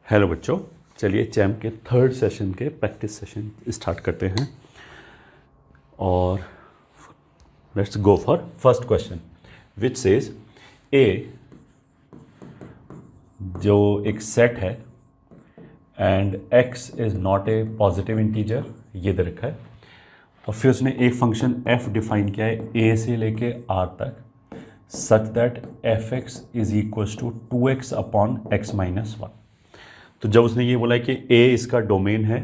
Hello बच्चों, चलिए चैम के थर्ड सेशन के प्रैक्टिस सेशन स्टार्ट करते हैं और let's go for first question which says A जो एक सेट है and x is not a positive integer, ये दे रखा है और फिर उसने एक फंक्शन f डिफाइन किया है a से लेके r तक such that f(x) is equals to 2x upon x minus 1। तो जब उसने ये बोला है कि a इसका डोमेन है,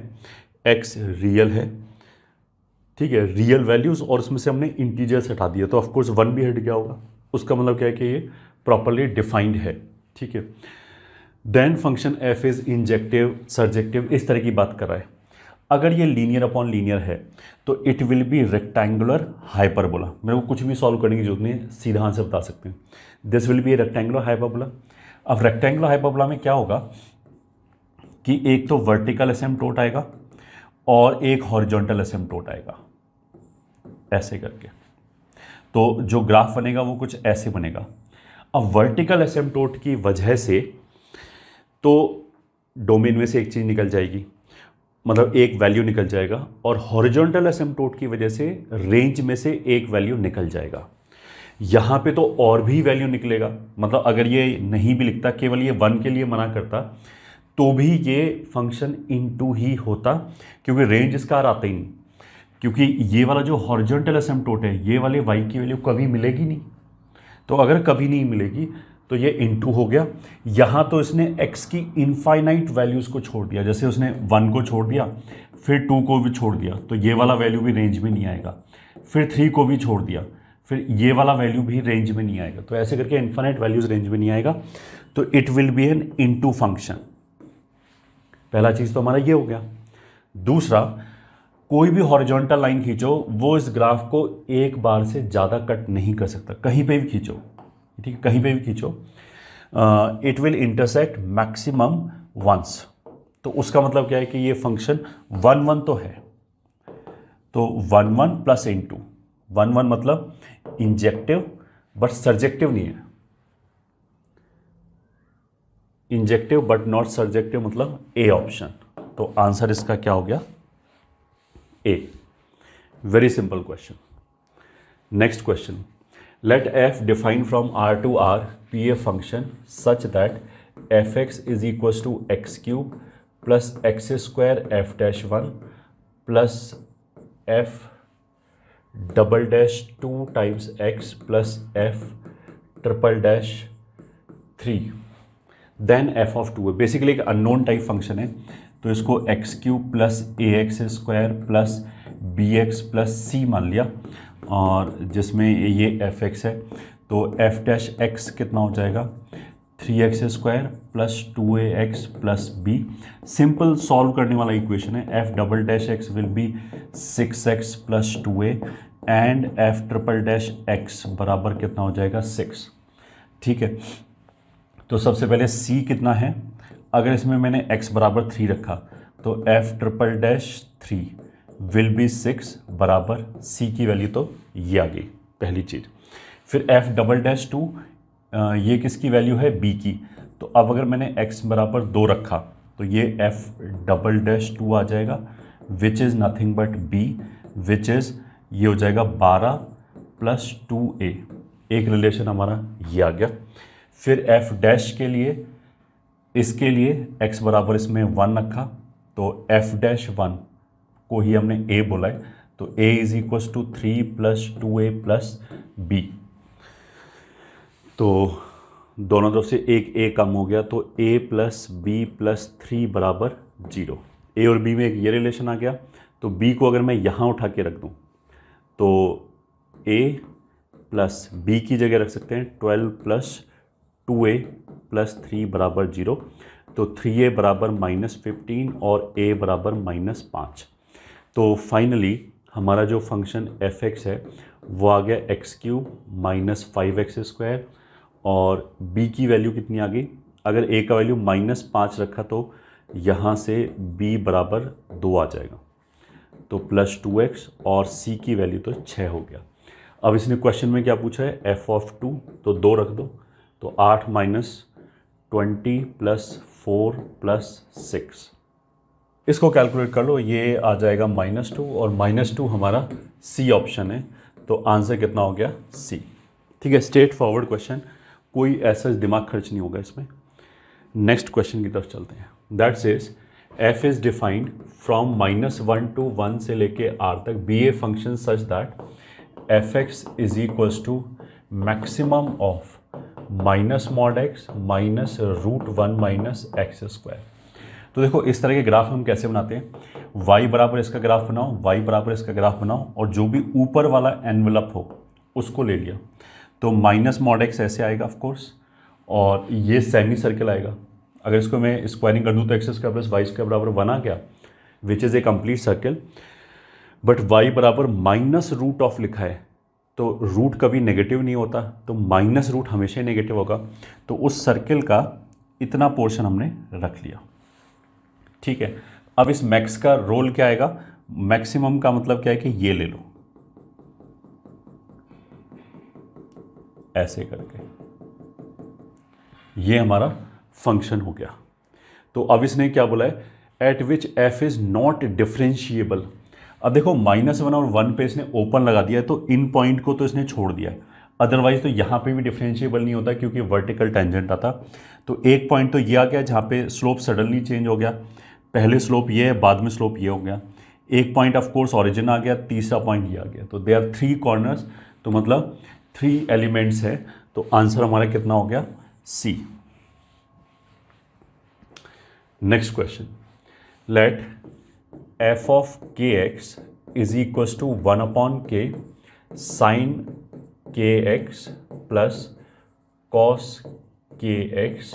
x रियल है, ठीक है, रियल वैल्यूज़, और उसमें से हमने इंटीजर्स हटा दिया तो ऑफकोर्स 1 भी हट गया होगा। उसका मतलब क्या है कि ये प्रॉपरली डिफाइंड है, ठीक है। Then function f is injective surjective, इस तरह की बात कर रहा है। अगर ये लीनियर अपॉन लीनियर है तो it will B rectangular hyperbola. मेरे को कुछ भी सॉल्व करने की जरूरत नहीं है, सीधा आंसर बता सकते हैं। This will be rectangular hyperbola. अब रेक्टेंगुलर हाइपरबोला में क्या होगा कि एक तो वर्टिकल एसिम्पटोट आएगा और एक हॉरिजॉन्टल एसिम्पटोट आएगा, ऐसे करके। तो जो ग्राफ बनेगा वो कुछ ऐसे बनेगा। अब वर्टिकल एसिम्पटोट की वजह से तो डोमेन में से एक चीज़ निकल जाएगी, मतलब एक वैल्यू निकल जाएगा, और हॉरिजॉन्टल एसिम्पटोट की वजह से रेंज में से एक वैल्यू निकल जाएगा। यहाँ पे तो और भी वैल्यू निकलेगा, मतलब अगर ये नहीं भी लिखता, केवल ये 1 के लिए मना करता, तो भी ये फंक्शन इनटू ही होता, क्योंकि रेंज इसका आता ही नहीं। क्योंकि ये वाला जो हॉरिजॉन्टल एसिम्पटोट है, ये वाले y की वैल्यू कभी मिलेगी नहीं, तो अगर कभी नहीं मिलेगी तो ये इनटू हो गया। यहाँ तो इसने x की इनफाइनाइट वैल्यूज़ को छोड़ दिया, जैसे उसने 1 को छोड़ दिया, फिर 2 को भी छोड़ दिया, तो ये वाला वैल्यू भी रेंज में नहीं आएगा, फिर 3 को भी छोड़ दिया, फिर ये वाला वैल्यू भी रेंज में नहीं आएगा। तो ऐसे करके इनफाइनाइट वैल्यूज़ रेंज में नहीं आएगा, तो it will be an into function. पहला चीज़ तो हमारा ये हो गया। दूसरा, कोई भी हॉरिजॉन्टल लाइन खींचो, वो इस ग्राफ को एक बार से ज़्यादा कट नहीं कर सकता, कहीं पे भी खींचो, ठीक है, कहीं पे भी खींचो, it will intersect maximum once. तो उसका मतलब क्या है कि ये फंक्शन 1 1 तो है, तो 1 1 प्लस इंटू 1 1 मतलब इंजेक्टिव बट सर्जेक्टिव नहीं है, इंजेक्टिव बट नॉट सर्जेक्टिव मतलब ए ऑप्शन। तो आंसर इसका क्या हो गया? A. Very simple question. Next question, let f define from r to r be a function such that f(x) is equals to x cube plus x square f dash 1 plus f double dash 2 times x plus f triple dash 3 then F of 2 है। Basically एक unknown type function है, तो इसको x cube plus A x square plus B x plus C मान लिया, और जिसमें ये एफ एक्स है, तो एफ डैश एक्स कितना हो जाएगा 3x square plus 2ax plus B. Simple solve करने वाला इक्वेशन है। F double dash X will be 6x plus 2a and F triple dash X बराबर कितना हो जाएगा 6, ठीक है। तो सबसे पहले c कितना है, अगर इसमें मैंने x बराबर 3 रखा तो f triple dash 3 will be 6 बराबर c की वैल्यू तो ये आ गई पहली चीज़। फिर f डबल डैश 2 ये किसकी वैल्यू है b की, तो अब अगर मैंने x बराबर 2 रखा तो ये f डबल डैश 2 आ जाएगा which is nothing but b, which is ये हो जाएगा 12 प्लस 2a, एक रिलेशन हमारा ये आ गया। फिर f डैश के लिए, इसके लिए x बराबर इसमें 1 रखा, तो f डैश 1 को ही हमने a बोला है, तो a is equals to 3 plus 2a plus b। तो दोनों तरफ से एक a कम हो गया, तो a प्लस b प्लस 3 बराबर 0। a और b में एक ये रिलेशन आ गया, तो b को अगर मैं यहाँ उठा के रख दूँ तो a प्लस b की जगह रख सकते हैं 12 प्लस 2a प्लस 3 बराबर 0, तो 3a बराबर -15 और a बराबर -5। तो फाइनली हमारा जो फंक्शन f(x) है वो आ गया x cube minus 5x square, और b की वैल्यू कितनी आ गई, अगर a का वैल्यू -5 रखा तो यहाँ से b बराबर 2 आ जाएगा, तो प्लस 2x, और c की वैल्यू तो 6 हो गया। अब इसने क्वेश्चन में क्या पूछा है f(2), तो 2 रख दो, तो 8 - 20 प्लस 4 + 6। इसको कैलकुलेट कर लो, ये आ जाएगा -2 और -2 हमारा सी ऑप्शन है। तो आंसर कितना हो गया? सी। ठीक है, स्ट्रेट फॉरवर्ड क्वेश्चन, कोई ऐसा दिमाग खर्च नहीं होगा इसमें। नेक्स्ट क्वेश्चन की तरफ चलते हैं। That says f is defined from -1 to 1 से लेके r तक be a function such that f(x) is equals to maximum of -mod(x) -√1 - x²। तो देखो इस तरह के ग्राफ हम कैसे बनाते हैं, y बराबर इसका ग्राफ बनाओ, y बराबर इसका ग्राफ बनाओ, और जो भी ऊपर वाला एनवेलप हो उसको ले लिया। तो -mod(x) ऐसे आएगा ऑफ कोर्स, और ये सेमी सर्कल आएगा। अगर इसको मैं स्क्वायरिंग कर दूँ तो x² + y² बराबर 1 आ गया, which is a complete circle. But y बराबर -√ऑफ लिखा है, तो रूट कभी नेगेटिव नहीं होता, तो -√ हमेशा ही नेगेटिव होगा। तो उस सर्कल का इतना पोर्शन हमने रख लिया। ठीक है, अब इस मैक्स का रोल क्या आएगा? मैक्सिमम का मतलब क्या है कि ये ले लो ऐसे करके, ये हमारा फंक्शन हो गया। तो अब इसने क्या बोला है? Eight which f is not differentiable. अब देखो -1 और 1 पे इसने ओपन लगा दिया है, तो इन पॉइंट को तो इसने छोड़ दिया है, अदरवाइज तो यहाँ पे भी डिफरेंशिएबल नहीं होता क्योंकि वर्टिकल टेंजेंट आता। तो एक पॉइंट तो ये आ गया जहाँ पे स्लोप सडनली चेंज हो गया, पहले स्लोप ये है, बाद में स्लोप ये हो गया। एक पॉइंट ऑफ कोर्स ओरिजिन आ गया, तीसरा पॉइंट ये आ गया। तो दे आर 3 कॉर्नर्स, तो मतलब 3 एलिमेंट्स है। तो आंसर हमारा कितना हो गया? C. Next question, let f of kx is equals to 1/k sin kx plus cos kx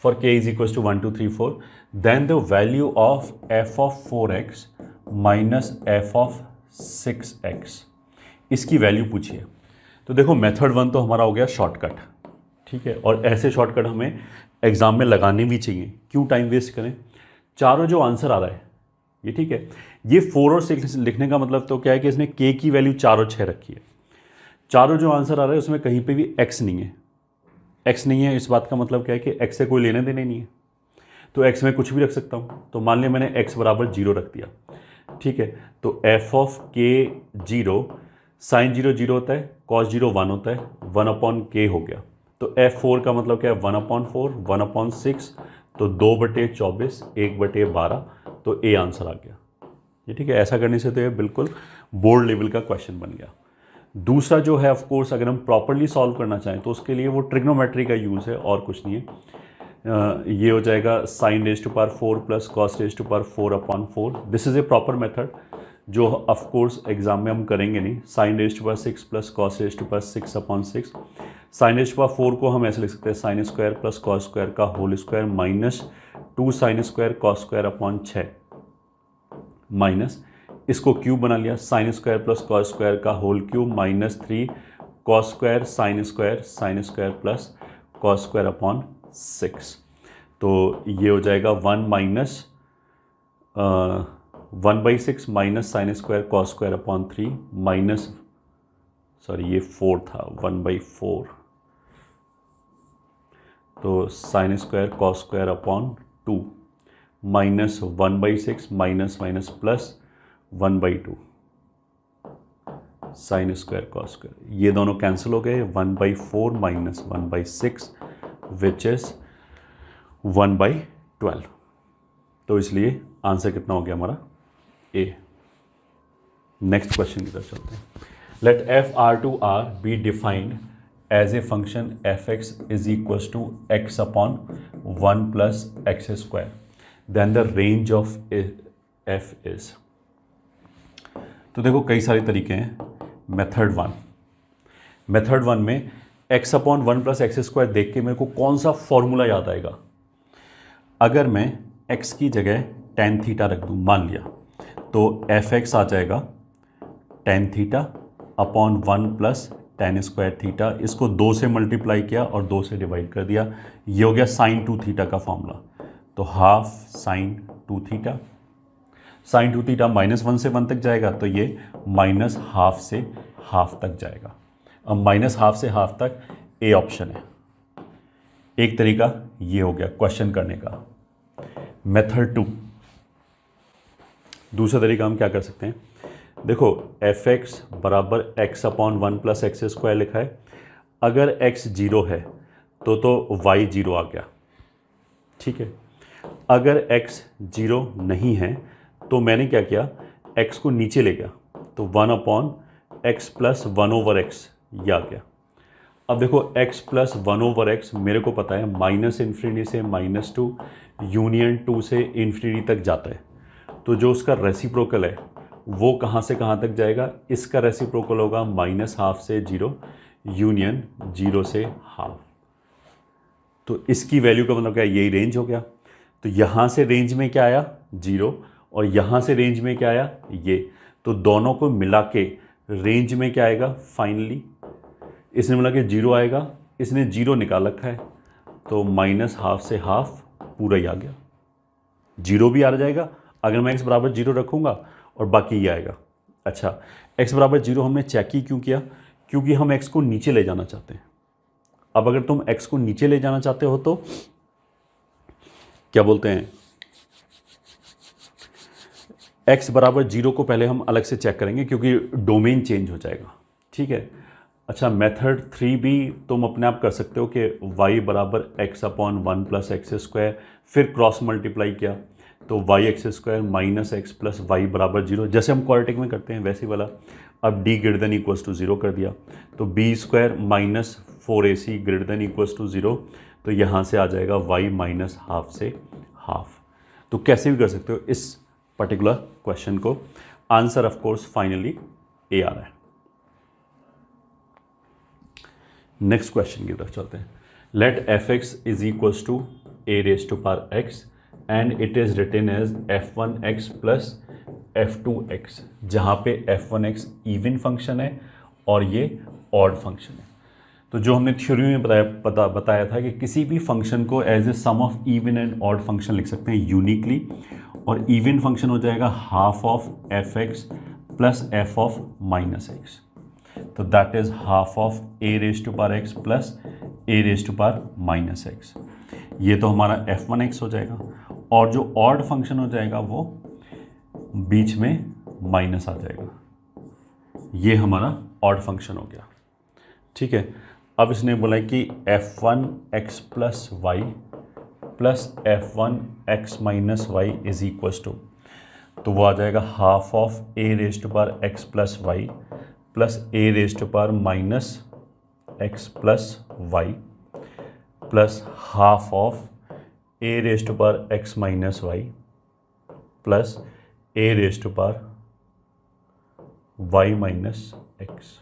for k is equals to 1 2 3 4, then the value of f of 4x minus f of 6x, इसकी value पूछिए। तो देखो method 1 तो हमारा हो गया shortcut, ठीक है, और ऐसे शॉर्टकट हमें एग्जाम में लगाने भी चाहिए, क्यों टाइम वेस्ट करें। चारों जो आंसर आ रहा है ये ठीक है, ये 4 और 6 लिखने का मतलब तो क्या है कि इसने k की वैल्यू 4 और 6 रखी है। चारों जो आंसर आ रहा है उसमें कहीं पे भी x नहीं है, x नहीं है, इस बात का मतलब क्या है कि x से कोई लेने देने नहीं है, तो x में कुछ भी रख सकता हूँ। तो मान लिया मैंने x बराबर 0 रख दिया, ठीक है। तो f ऑफ k 0, साइन 0 0 होता है, कॉस 0 1 होता है, 1/k हो गया। तो f4 का मतलब क्या है? 1/4 1/6, तो 2/24 1/12, तो ए आंसर आ गया। ये ठीक है, ऐसा करने से तो ये बिल्कुल बोर्ड लेवल का क्वेश्चन बन गया। दूसरा जो है ऑफ कोर्स अगर हम प्रॉपरली सॉल्व करना चाहें तो उसके लिए वो ट्रिग्नोमेट्री का यूज़ है और कुछ नहीं है। ये हो जाएगा sin raised to power 4 plus cos raised to power 4/4। This is a proper method जो ऑफ कोर्स एग्जाम में हम करेंगे नहीं। sin raised to power 6 plus cos raised to power 6/6। sin raised to power 4 को हम ऐसे लिख सकते हैं sin square plus cos square का whole square minus 2 sin square cos square minus इसको क्यूब बना लिया, sin square plus cos square का whole cube minus 3 cos square sin square plus cos square. तो ये हो जाएगा 1 minus 1/6 minus sin square cos square minus, sorry ये 4 था, 1/4, तो sin square cos square minus 1/6 minus minus plus 1/2 sin square cos square, ये दोनों कैंसिल हो गए, 1/4 माइनस 1/6 विच इज 1/12। तो इसलिए आंसर कितना हो गया हमारा? ए। नेक्स्ट क्वेश्चन की तरफ चलते हैं। Let f(r)(r) be defined as a function f(x) is equals to x/1 plus x², then the range of f is. तो देखो कई सारे तरीके हैं। मेथड 1 में x/1 प्लस x² देख के मेरे को कौन सा फॉर्मूला याद आएगा? अगर मैं x की जगह tan थीटा रख दूँ मान लिया, तो f(x) आ जाएगा tan θ/1 plus tan square theta. इसको 2 से मल्टीप्लाई किया और 2 से डिवाइड कर दिया, ये हो गया sin 2θ का फॉर्मूला। तो हाफ sin 2θ, sin 2θ -1 से 1 तक जाएगा, तो ये -½ से ½ तक जाएगा। अब -½ से ½ तक ए ऑप्शन है। एक तरीका ये हो गया क्वेश्चन करने का, मेथड 2, दूसरा तरीका हम क्या कर सकते हैं, देखो एफ एक्स बराबर X upon 1 plus X square लिखा है, अगर एक्स 0 है तो वाई 0 आ गया, ठीक है। अगर x 0 नहीं है तो मैंने क्या किया, x को नीचे ले गया, तो 1 upon x plus 1 over x ये आ गया। अब देखो x प्लस 1 ओवर एक्स मेरे को पता है माइनस इन्फिनिटी से -2 यूनियन 2 से इन्फिनिटी तक जाता है, तो जो उसका रेसिप्रोकल है वो कहाँ से कहाँ तक जाएगा, इसका रेसिप्रोकल होगा -12 से 0 यूनियन 0 से हाफ। तो इसकी वैल्यू का मतलब क्या, यही रेंज हो गया। तो यहाँ से रेंज में क्या आया 0 और यहाँ से रेंज में क्या आया ये, तो दोनों को मिला के रेंज में क्या आएगा फाइनली, इसने मिला के 0 आएगा, इसने 0 निकाल रखा है, तो -12 से हाफ पूरा ही आ गया, 0 भी आ जाएगा अगर मैं x बराबर 0 रखूँगा और बाकी ये आएगा। अच्छा x बराबर 0 हमने चेक ही क्यों किया, क्योंकि हम x को नीचे ले जाना चाहते हैं। अब अगर तुम x को नीचे ले जाना चाहते हो तो क्या बोलते हैं, x बराबर 0 को पहले हम अलग से चेक करेंगे क्योंकि डोमेन चेंज हो जाएगा, ठीक है। अच्छा मेथड 3 भी तुम अपने आप कर सकते हो कि y बराबर X upon 1 plus X square, फिर क्रॉस मल्टीप्लाई किया तो Y X square minus X plus Y बराबर 0, जैसे हम क्वाड्रेटिक में करते हैं वैसे वाला। अब d greater than equals to 0 कर दिया, तो B square minus 4ac greater than equals to 0, तो यहाँ से आ जाएगा y माइनस हाफ से हाफ। तो कैसे भी कर सकते हो इस पर्टिकुलर क्वेश्चन को, answer of course finally A आ रहा है। नेक्स्ट क्वेश्चन की तरफ चलते हैं। Let F x is equals to A raise to power X and it is written as f1x plus f2x, जहाँ पे f1x इवन फंक्शन है और ये ऑड फंक्शन है। तो जो हमने थ्योरी में बताया था कि किसी भी फंक्शन को as a sum of even and odd function लिख सकते हैं यूनिकली, और इवन फंक्शन हो जाएगा half of F x plus F of minus x, तो that is half of A raise to power x plus A raise to power minus x. ये तो हमारा f1x हो जाएगा, और जो ऑड फंक्शन हो जाएगा वो बीच में माइनस आ जाएगा, ये हमारा ऑड फंक्शन हो गया, ठीक है। अब इसने बोला कि f1x plus Y plus f1x minus Y is equals to, तो वो आ जाएगा half of A raise to power x plus Y plus A raise to power minus X plus Y plus half of A raise to power X minus Y plus A raise to power Y minus x.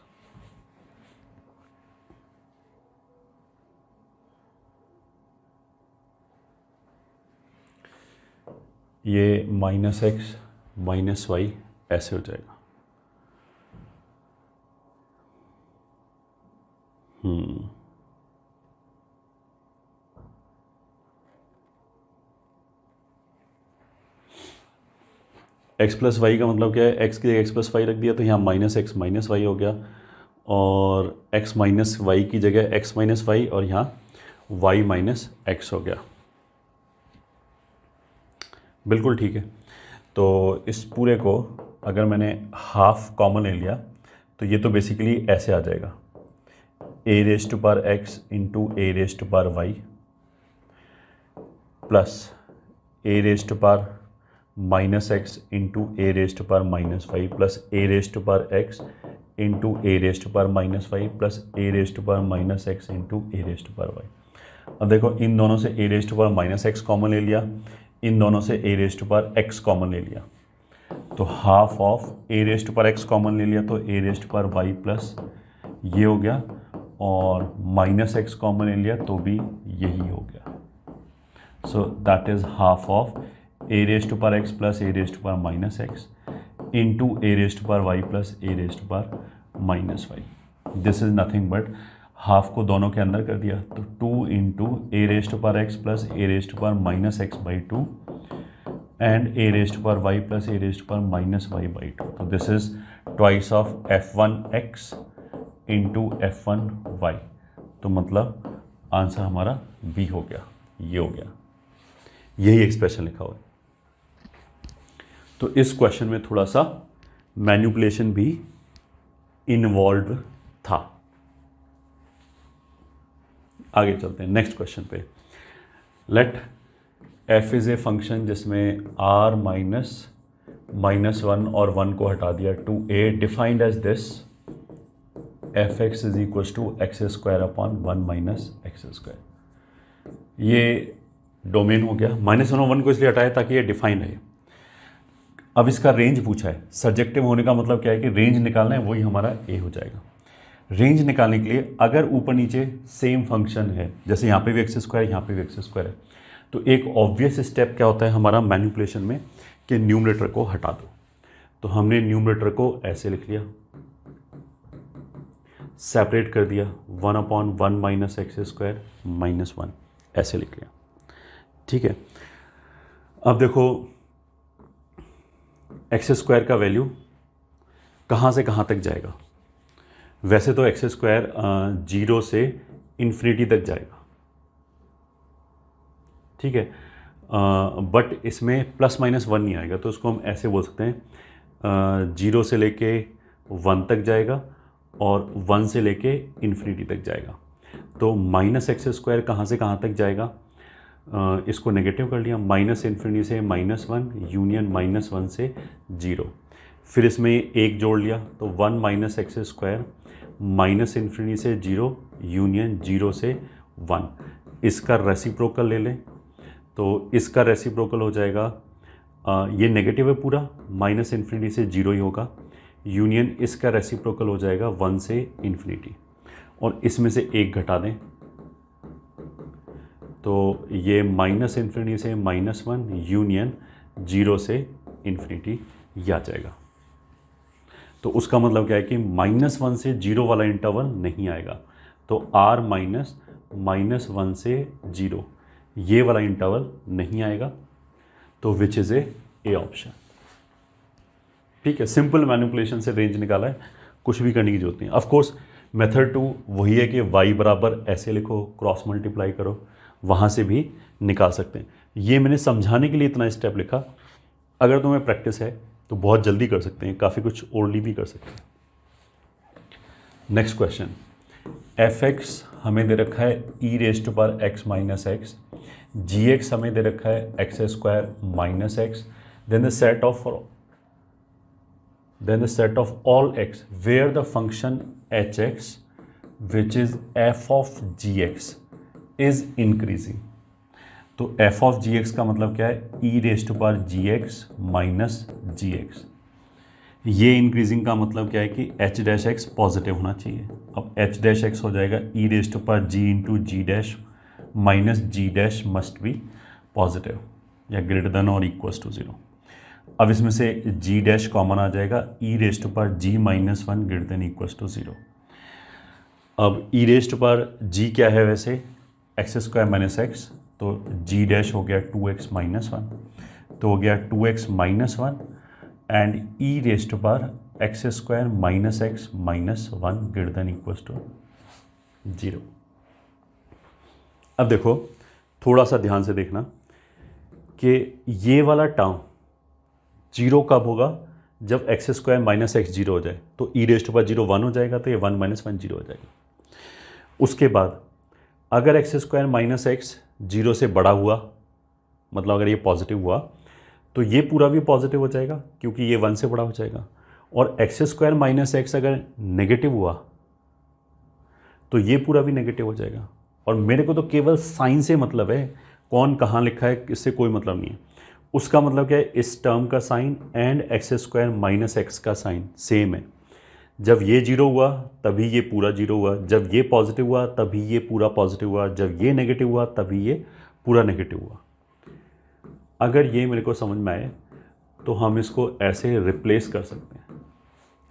ये minus X minus Y ऐसे हो जाएगा। X plus Y का मतलब क्या है, x की जगह एक्स प्लस वाई रख दिया तो यहाँ माइनस एक्स माइनस वाई हो गया, और एक्स माइनस वाई की जगह एक्स माइनस वाई, और यहाँ वाई माइनस एक्स हो गया। बिल्कुल ठीक है। तो इस पूरे को अगर मैंने हाफ कॉमन ले लिया तो ये तो बेसिकली ऐसे आ जाएगा, a raise to power x into A raise to power Y plus A raise to power minus x into A raise to power minus Y plus A raise to power x into A raise to power minus Y plus A raise to power minus x into A raise to power y. अब देखो इन दोनों से a raise to power minus x common ले लिया, इन दोनों से a raise to power x common ले लिया, तो half of A raise to power x common ले लिया तो a raise to power Y plus ये हो गया, और माइनस एक्स कॉमन ले लिया तो भी यही हो गया। So that is half of A raise to power x plus A raise to power minus x into A raise to power Y plus A raise to power minus Y. This is nothing but half को दोनों के अंदर कर दिया, तो 2 into A raise to power x plus A raise to power minus X by 2 and A raise to power Y plus A raise to power minus Y by 2। तो this is twice of f1x into f1y, तो मतलब answer हमारा B हो गया, ये हो गया। यही एक्सप्रेशन लिखा हुआ है। तो इस क्वेश्चन में थोड़ा सा मैनिपुलेशन भी इन्वॉल्व था। आगे चलते हैं नेक्स्ट क्वेश्चन पे। Let f is a function जिसमें r -1 और 1 को हटा दिया to a defined as this f(x) is equal to x² / 1 - x²। ये डोमेन हो गया। -1 और 1 को इसलिए हटाया ताकि ये डिफाइंड है। अब इसका रेंज पूछा है। सब्जेक्टिव होने का मतलब क्या है कि रेंज निकालना है, वही हमारा a हो जाएगा। रेंज निकालने के लिए अगर ऊपर नीचे सेम फंक्शन है, जैसे यहाँ पे भी x², यहाँ पे भी x² है, तो एक ऑब्वियस स्टेप क्या होता है हमारा मैनिपुलेशन में कि न्यूमरेटर को हटा दो। तो हमने न्यूमरेटर को ऐसे लिख लिया, सेपरेट कर दिया 1/1 - x² - 1 ऐसे लिख लिया। ठीक है। अब देखो x² का वैल्यू कहाँ से कहाँ तक जाएगा। वैसे तो x² 0 से इन्फिनिटी तक जाएगा। ठीक है। बट इसमें +-1 नहीं आएगा, तो उसको हम ऐसे बोल सकते हैं 0 से लेके 1 तक जाएगा और 1 से लेके इन्फिनिटी तक जाएगा। तो -x² कहाँ से कहाँ तक जाएगा, इसको नेगेटिव कर लिया, -∞ से -1 यूनियन -1 से 0। फिर इसमें एक जोड़ लिया तो 1 - x² -∞ से 0 यूनियन 0 से 1। इसका रेसिप्रोकल ले लें तो इसका रेसिप्रोकल हो जाएगा, ये नेगेटिव है पूरा, -∞ से 0 ही होगा, यूनियन इसका रेसिप्रोकल हो जाएगा 1 से इन्फिनिटी, और इसमें से एक घटा दें तो ये -∞ से -1 यूनियन 0 से इन्फिनिटी आ जाएगा। तो उसका मतलब क्या है कि -1 से 0 वाला इंटरवल नहीं आएगा, तो r -1 से 0 ये वाला इंटरवल नहीं आएगा, तो विच इज़ ए ऑप्शन। ठीक है, सिंपल मैनिपुलेशन से रेंज निकाला है, कुछ भी करने की जरूरत नहीं। ऑफ कोर्स मेथड 2 वही है कि y बराबर ऐसे लिखो, क्रॉस मल्टीप्लाई करो, वहाँ से भी निकाल सकते हैं। ये मैंने समझाने के लिए इतना स्टेप लिखा। अगर तुम्हें प्रैक्टिस है तो बहुत जल्दी कर सकते हैं, काफ़ी कुछ ओरली भी कर सकते हैं। नेक्स्ट क्वेश्चन, f(x) हमें दे रखा है e⁻x - x, gx हमें दे रखा है x² - x, then the set of all x where the function hx which is f of gx is increasing। तो f of gx का मतलब क्या है, e⁻gx - gx। ये इंक्रीजिंग का मतलब क्या है कि h' पॉजिटिव होना चाहिए। अब h' हो जाएगा e⁻g g' must be positive या ग्रेटर देन और इक्वल टू 0। अब इसमें से g' कॉमन आ जाएगा, e⁻g - 1 greater than equal to 0। अब e⁻g क्या है वैसे, x² - x, तो g' हो गया 2x - 1, तो हो गया 2x - 1 and e⁻x² - x -1 greater than equal to 0। अब देखो थोड़ा सा ध्यान से देखना कि ये वाला टर्म 0 कब होगा, जब x² - x 0 हो जाए, तो e⁻0 1 हो जाएगा, तो ये 1 - 1 0 हो जाएगा। उसके बाद अगर x² - x 0 से बड़ा हुआ, मतलब अगर ये पॉजिटिव हुआ, तो ये पूरा भी पॉजिटिव हो जाएगा क्योंकि ये 1 से बड़ा हो जाएगा। और x² - x अगर नेगेटिव हुआ तो ये पूरा भी नेगेटिव हो जाएगा। और मेरे को तो केवल साइन से मतलब है, कौन कहाँ लिखा है इससे कोई मतलब नहीं है। उसका मतलब क्या है, इस टर्म का साइन एंड x² - x का साइन सेम है। जब ये 0 हुआ तभी ये पूरा 0 हुआ, जब ये पॉजिटिव हुआ तभी ये पूरा पॉजिटिव हुआ, जब ये नेगेटिव हुआ तभी ये पूरा नेगेटिव हुआ। अगर ये मेरे को समझ में आए तो हम इसको ऐसे रिप्लेस कर सकते हैं,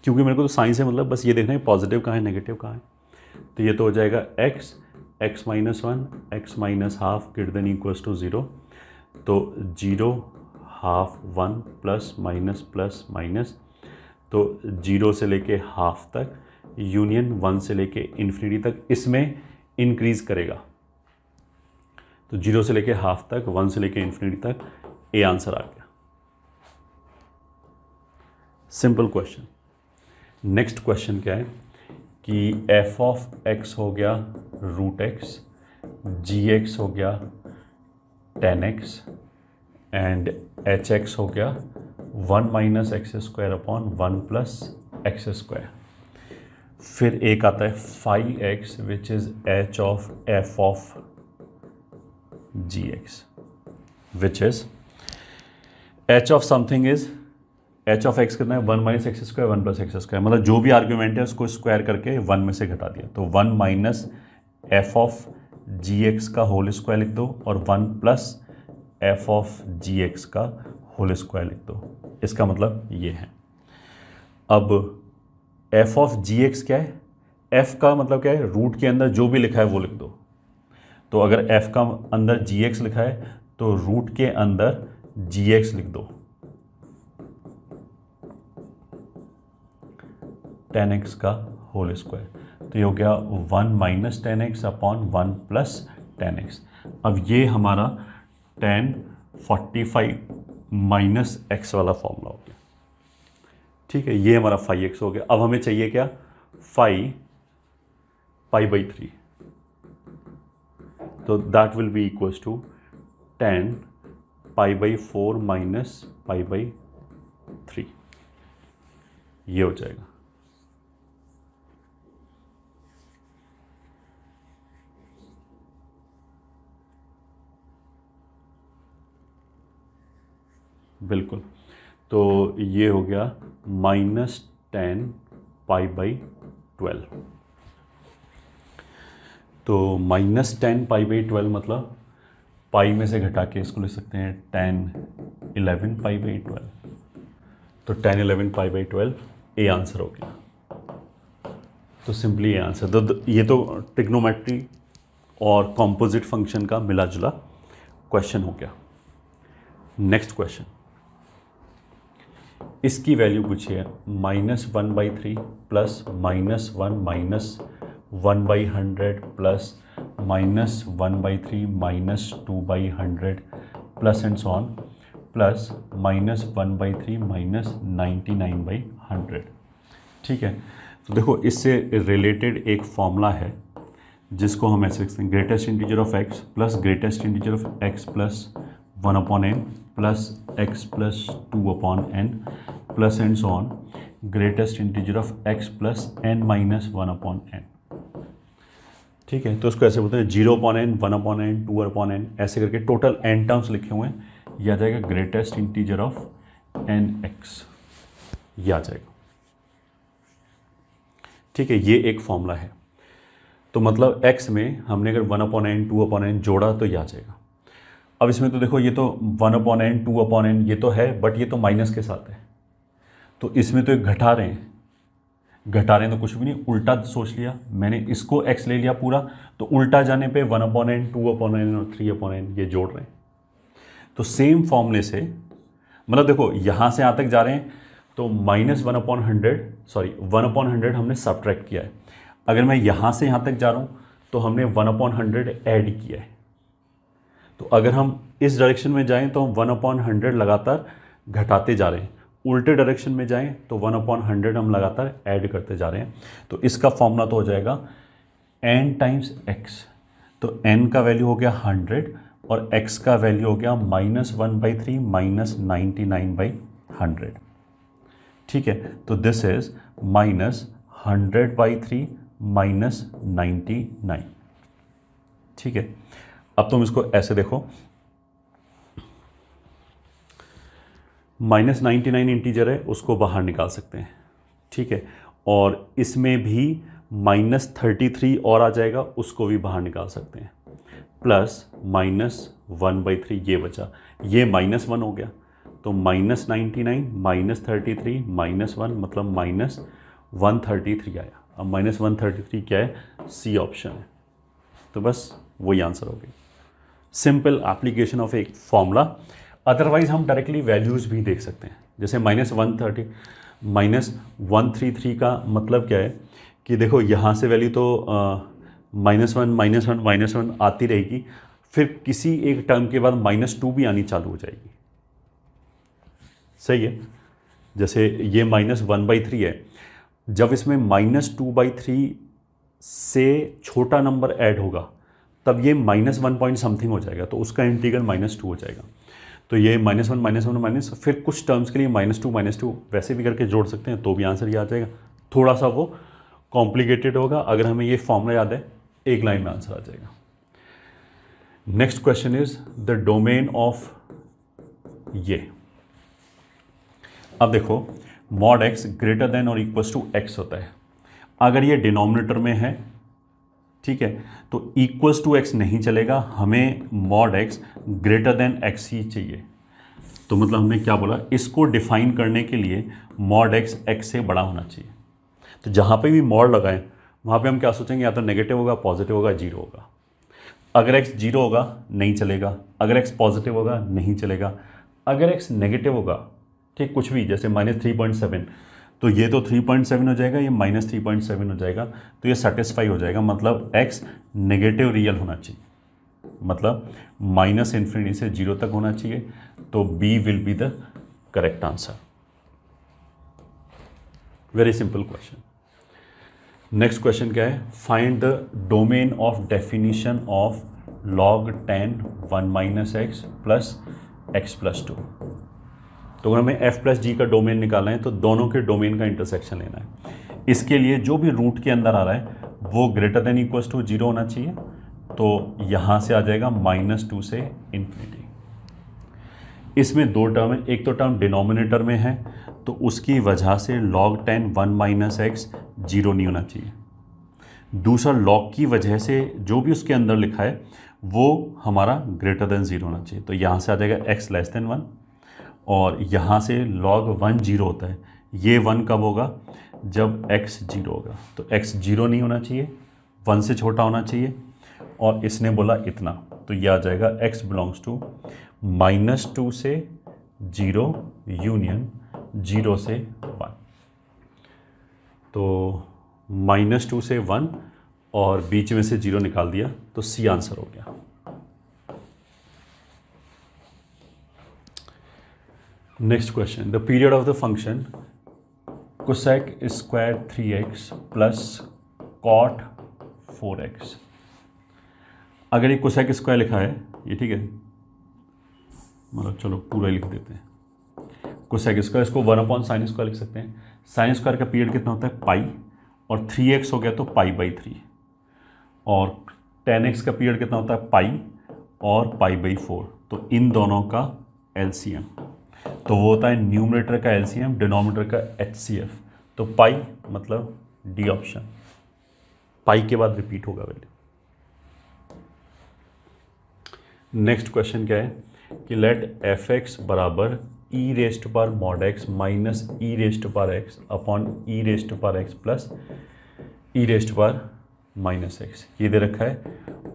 क्योंकि मेरे को तो साइन से मतलब बस ये देखना है पॉजिटिव कहाँ है नेगेटिव कहाँ है। तो ये तो हो जाएगा x - 1 x - half greater than equal to 0, तो 0 हाफ 1 प्लस माइनस, तो 0 से लेके हाफ तक यूनियन 1 से लेके इन्फिनिटी तक इसमें इंक्रीज करेगा। तो 0 से लेके हाफ तक, 1 से लेके इन्फिनिटी तक, ए आंसर आ गया। Simple question. नेक्स्ट क्वेश्चन क्या है कि एफ ऑफ एक्स हो गया रूट एक्स, जी एक्स हो गया tan X and H X हो गया 1 minus X square upon 1 plus X square. फिर एक आता है five X which is H of F of G X which is H of something is H of X कितना है 1 minus X square 1 plus X square, मतलब जो भी argument है उसको स्क्वायर करके 1 में से घटा दिया, तो 1 minus F of G X का होल स्क्वायर लिख दो और 1 plus F of G X का होल स्क्वायर लिख दो। इसका मतलब ये है। अब एफ ऑफ जी एक्स क्या है, एफ का मतलब क्या है, रूट के अंदर जो भी लिखा है वो लिख दो। तो अगर एफ का अंदर जी एक्स लिखा है तो रूट के अंदर जी एक्स लिख दो, टेन एक्स का होल स्क्वायर, तो ये हो गया 1 minus ten x upon 1 plus ten x. अब ये हमारा टेन 45 माइनस एक्स वाला फॉर्मूला हो गया। ठीक है, ये हमारा 5x हो गया। अब हमें चाहिए क्या, 5 π/3, तो that will be equals to 10 π/4 minus π/3, ये हो जाएगा। बिल्कुल, तो ये हो गया -10 π/12। तो -10 π/12 मतलब पाई में से घटा के इसको लिख सकते हैं 10 11 π/12। तो 10 11 π/12 ए आंसर हो गया। तो सिंपली ए आंसर। तो ये तो ट्रिग्नोमेट्री और कॉम्पोजिट फंक्शन का मिला जुला क्वेश्चन हो गया। नेक्स्ट क्वेश्चन, इसकी वैल्यू पूछी है -1/3 plus -1 minus 1/100 plus -1/3 minus 2/100 plus and so on plus -1/3 minus 99/100। ठीक है, तो देखो इससे रिलेटेड एक फॉर्मूला है जिसको हम ऐसे लिखते हैं, greatest integer of x plus greatest integer of x plus 1/n plus x plus 2/n plus and so on greatest integer of x plus n minus 1/n। ठीक है, तो इसको ऐसे बोलते हैं 0/n 1/n 2/n, ऐसे करके टोटल n टर्म्स लिखे हुए हैं। यह आ जाएगा ग्रेटेस्ट इंटीजर ऑफ nx, यह आ जाएगा। ठीक है, ये एक फॉर्मूला है। तो मतलब x में हमने अगर 1/n 2/n जोड़ा तो यह आ जाएगा। अब इसमें तो देखो ये तो 1/n 2/n ये तो है, बट ये तो माइनस के साथ है, तो इसमें तो एक घटा रहे हैं तो कुछ भी नहीं, उल्टा सोच लिया मैंने, इसको x ले लिया पूरा, तो उल्टा जाने पे 1/n 2/n और 3/n ये जोड़ रहे हैं। तो सेम फॉर्मूले से मतलब देखो यहाँ से यहाँ तक जा रहे हैं तो -1/100 हमने सब्ट्रैक्ट किया है। अगर मैं यहाँ से यहाँ तक जा रहा हूँ तो हमने 1/100 ऐड किया है। तो अगर हम इस डायरेक्शन में जाएं तो हम 1/100 लगातार घटाते जा रहे हैं, उल्टे डायरेक्शन में जाएं तो 1/100 हम लगातार ऐड करते जा रहे हैं। तो इसका फॉर्मूला तो हो जाएगा n टाइम्स x। तो n का वैल्यू हो गया 100 और x का वैल्यू हो गया -1/3 माइनस 99/100। ठीक है, तो दिस इज -100/3 माइनस 99। ठीक है, अब तुम इसको ऐसे देखो, -99 इंटीजर है उसको बाहर निकाल सकते हैं। ठीक है, और इसमें भी -33 और आ जाएगा, उसको भी बाहर निकाल सकते हैं, प्लस -1/3 ये बचा, ये -1 हो गया, तो -99 -33 -1 मतलब -133 आया। अब -133 क्या है, सी ऑप्शन है। तो बस वही आंसर हो गई। सिंपल एप्लीकेशन ऑफ एक फॉर्मूला। अदरवाइज हम डायरेक्टली वैल्यूज़ भी देख सकते हैं, जैसे -133 का मतलब क्या है कि देखो यहाँ से वैल्यू तो -1 -1 -1 आती रहेगी, फिर किसी एक टर्म के बाद -2 भी आनी चालू हो जाएगी। सही है। जैसे ये -1/3 है, जब इसमें -2/3 से छोटा नंबर ऐड होगा तब ये -1 पॉइंट समथिंग हो जाएगा, तो उसका इंटीग्रल -2 हो जाएगा। तो ये -1 -1 माइनस, फिर कुछ टर्म्स के लिए -2 वैसे भी करके जोड़ सकते हैं तो भी आंसर ये आ जाएगा। थोड़ा सा वो कॉम्प्लिकेटेड होगा, अगर हमें ये फॉर्मूला याद है एक लाइन में आंसर आ जाएगा। Next question is the domain of ये। अब देखो मॉड x ग्रेटर देन और इक्वल्स टू x होता है। अगर ये डिनोमिनेटर में है, ठीक है, तो इक्वल्स टू x नहीं चलेगा, हमें mod x greater then x ही चाहिए। तो मतलब हमने क्या बोला, इसको डिफाइन करने के लिए मॉड x से बड़ा होना चाहिए। तो जहाँ पे भी मॉड लगाएं वहाँ पे हम क्या सोचेंगे, या तो नेगेटिव होगा, पॉजिटिव होगा, जीरो होगा। अगर x जीरो होगा नहीं चलेगा, अगर x पॉजिटिव होगा नहीं चलेगा, अगर x नेगेटिव होगा, ठीक, कुछ भी, जैसे -3.7, तो ये तो 3.7 हो जाएगा, ये -3.7 हो जाएगा, तो ये सेटिस्फाई हो जाएगा। मतलब x नेगेटिव रियल होना चाहिए, मतलब -∞ से 0 तक होना चाहिए। तो B will be the correct answer. Very simple question. Next question क्या है, find the domain of definition of log 10 1 - x plus x plus 2। तो अगर हमें f प्लस जी का डोमेन निकालना है तो दोनों के डोमेन का इंटरसेक्शन लेना है। इसके लिए जो भी रूट के अंदर आ रहा है वो ग्रेटर देन इक्वल्स टू 0 होना चाहिए। तो यहाँ से आ जाएगा -2 से इन्फिनिटी। इसमें दो टर्म है, एक तो टर्म डिनोमिनेटर में है तो उसकी वजह से log 10 1 - x 0 नहीं होना चाहिए। दूसरा log की वजह से जो भी उसके अंदर लिखा है वो हमारा ग्रेटर देन 0 होना चाहिए। तो यहाँ से आ जाएगा x लेस देन 1, और यहाँ से log 1 0 होता है। ये 1 कब होगा, जब x 0 होगा। तो x 0 नहीं होना चाहिए, 1 से छोटा होना चाहिए, और इसने बोला इतना, तो ये आ जाएगा x बिलोंग्स टू -2 से 0 यूनियन 0 से 1। तो -2 से 1 और बीच में से 0 निकाल दिया तो C आंसर हो गया। Next question, the period of the function cosec square 3x plus cot 4x। अगर ये cosec स्क्वायर लिखा है, ये ठीक है, मतलब चलो पूरा लिख देते हैं। cosec स्क्वायर, इसको 1/sin स्क्वायर लिख सकते हैं। sin स्क्वायर का पीरियड कितना होता है, पाई, और 3x हो गया तो π/3, और 10x का पीरियड कितना होता है, पाई और π/4। तो इन दोनों का एलसीएम, तो वो होता है न्यूमरेटर का एलसीएम, डिनोमिनेटर का HCF। तो पाई मतलब डी ऑप्शन, पाई के बाद रिपीट होगा वैल्यू। नेक्स्ट क्वेश्चन क्या है कि लेट fx बराबर e⁻x minus e⁻x upon e⁻x plus e⁻x ये दे रखा है,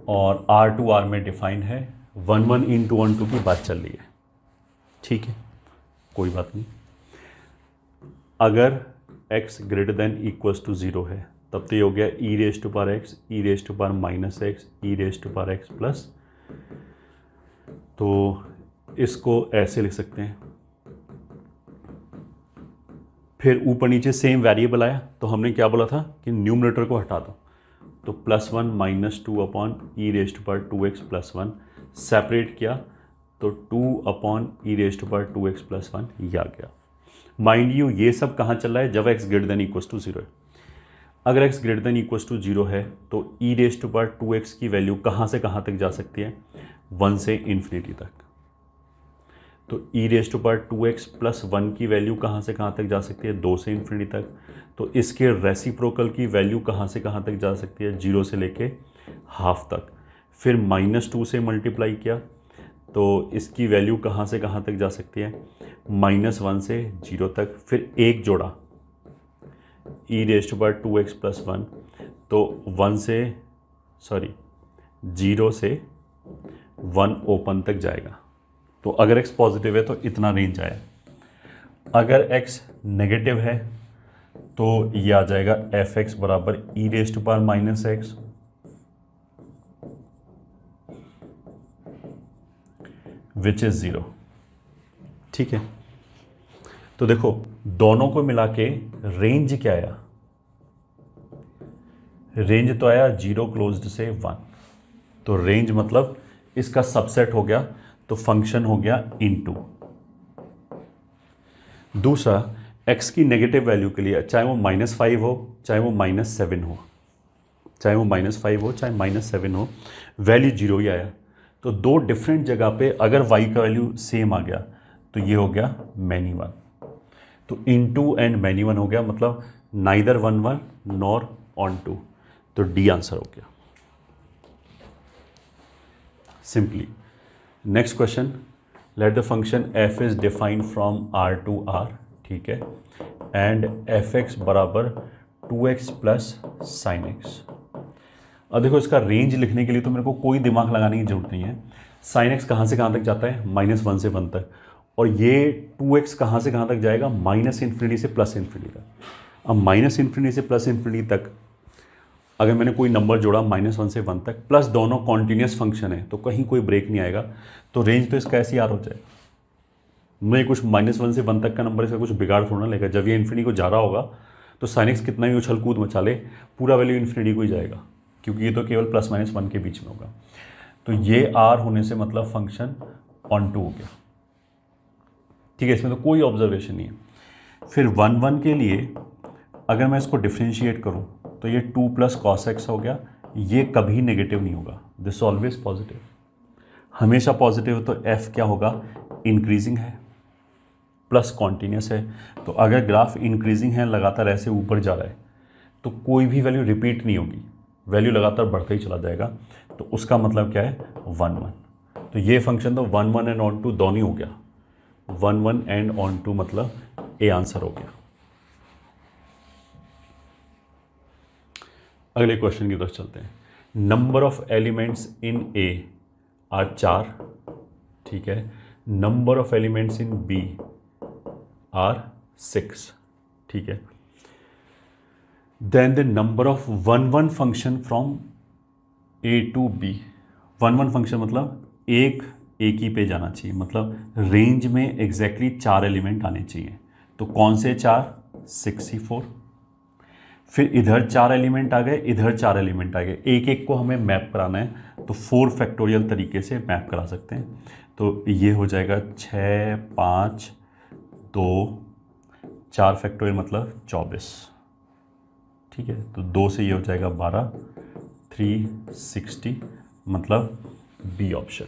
और R में डिफाइंड है। 1 into 1 2 की बात चल रही है, ठीक है, कोई बात नहीं। अगर x greater than equals to 0 है तब तो ये हो गया e⁻x e⁻x प्लस, तो इसको ऐसे लिख सकते हैं। फिर ऊपर नीचे सेम वेरिएबल आया तो हमने क्या बोला था कि न्यूमरेटर को हटा दो, तो +1 - 2 अपॉन e⁻2x प्लस 1 सेपरेट किया तो 2 अपॉन e⁻2x प्लस 1 ये आ गया। माइंड यू ये सब कहाँ चल रहा है, जब x greater than equals to 0 है। अगर x greater than equals to 0 है तो e⁻2x की वैल्यू कहाँ से कहाँ तक जा सकती है, 1 से इन्फिनिटी तक। तो e⁻2x प्लस 1 की वैल्यू कहाँ से कहाँ तक जा सकती है, 2 से इन्फिनिटी तक। तो इसके रेसिप्रोकल की वैल्यू कहाँ से कहाँ तक जा सकती है, 0 से लेके हाफ तक। फिर -2 से मल्टीप्लाई किया तो इसकी वैल्यू कहाँ से कहाँ तक जा सकती है, -1 से 0 तक। फिर एक जोड़ा e⁻2x प्लस 1, तो 0 से 1 ओपन तक जाएगा। तो अगर x पॉजिटिव है तो इतना रेंज आया, अगर x नेगेटिव है तो ये आ जाएगा fx बराबर e⁻⁻x विच इज़ 0। ठीक है, तो देखो दोनों को मिला के रेंज क्या आया, रेंज तो आया 0 क्लोज्ड से 1, तो रेंज मतलब इसका सबसेट हो गया, तो फंक्शन हो गया इनटू। दूसरा, x की नेगेटिव वैल्यू के लिए चाहे वो -5 हो चाहे वो -7 हो, चाहे वो -5 हो चाहे -7 हो, वैल्यू 0 ही आया। तो दो डिफरेंट जगह पे अगर y का वैल्यू सेम आ गया तो ये हो गया मैनी वन, तो इनटू एंड मैनी वन हो गया, मतलब नाइदर 1 1 नॉर ऑन टू, तो डी आंसर हो गया simply. Next question, let the function f is defined from r to r, ठीक है, एंड fx बराबर 2x प्लस साइन एक्स। अब देखो इसका रेंज लिखने के लिए तो मेरे को कोई दिमाग लगाने की जरूरत नहीं है। साइन एक्स कहाँ से कहाँ तक जाता है, -1 से 1 तक, और ये 2x कहाँ से कहाँ तक जाएगा, -∞ से +∞ तक। अब -∞ से +∞ तक अगर मैंने कोई नंबर जोड़ा -1 से 1 तक, प्लस दोनों कॉन्टिन्यूस फंक्शन है तो कहीं कोई ब्रेक नहीं आएगा, तो रेंज तो इसका ऐसे ही आर हो जाएगा। मैं कुछ -1 से 1 तक का नंबर इसका कुछ बिगाड़ थोड़ा लेगा, जब ये इन्फिनिटी को जा रहा होगा तो साइन एक्स कितना भी उछल कूद मचा ले पूरा वैल्यू इन्फिनिटी को ही जाएगा, क्योंकि ये तो केवल +-1 के बीच में होगा। तो ये आर होने से मतलब फंक्शन ऑन टू हो गया, ठीक है, इसमें तो कोई ऑब्जर्वेशन नहीं है। फिर 1 1 के लिए अगर मैं इसको डिफ्रेंशिएट करूँ तो ये 2 + cos x हो गया, ये कभी नेगेटिव नहीं होगा, दिस ऑलवेज पॉजिटिव, हमेशा पॉजिटिव। तो f क्या होगा, इंक्रीजिंग है प्लस कॉन्टीन्यूस है, तो अगर ग्राफ इंक्रीजिंग है लगातार ऐसे ऊपर जा रहा है तो कोई भी वैल्यू रिपीट नहीं होगी, वैल्यू लगातार बढ़ता ही चला जाएगा, तो उसका मतलब क्या है 1 1। तो ये फंक्शन तो 1 1 एंड ऑन टू दोनों ही हो गया, 1 1 एंड ऑन टू मतलब ए आंसर हो गया। अगले क्वेश्चन की तरफ चलते हैं। Number of elements in A are 4, ठीक है, number of elements in B are 6, ठीक है, then the number of 1 1 function from A to B. 1 1 function मतलब एक ही पे जाना चाहिए, मतलब रेंज में एग्जैक्टली 4 एलिमेंट आने चाहिए। तो कौन से 4, 64, फिर इधर 4 एलिमेंट आ गए, इधर 4 एलिमेंट आ गए, एक एक को हमें मैप कराना है तो 4 फैक्टोरियल तरीके से मैप करा सकते हैं। तो ये हो जाएगा 6 5 2 4 फैक्टोरियल मतलब 24, ठीक है, तो 2 से ये हो जाएगा 12, 360 मतलब B option.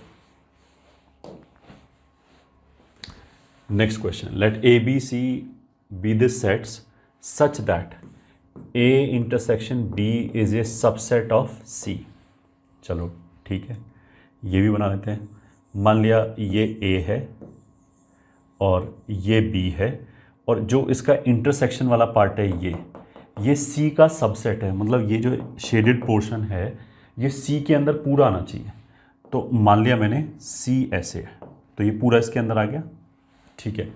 Next question, let A B C be the sets such that A intersection B is a subset of C। चलो ठीक है, ये भी बना लेते हैं। मान लिया ये A है और ये B है, और जो इसका इंटरसेक्शन वाला पार्ट है ये C का सबसेट है, मतलब ये जो शेडेड पोर्शन है ये C के अंदर पूरा आना चाहिए। तो मान लिया मैंने C ऐसे है, तो ये पूरा इसके अंदर आ गया, ठीक है।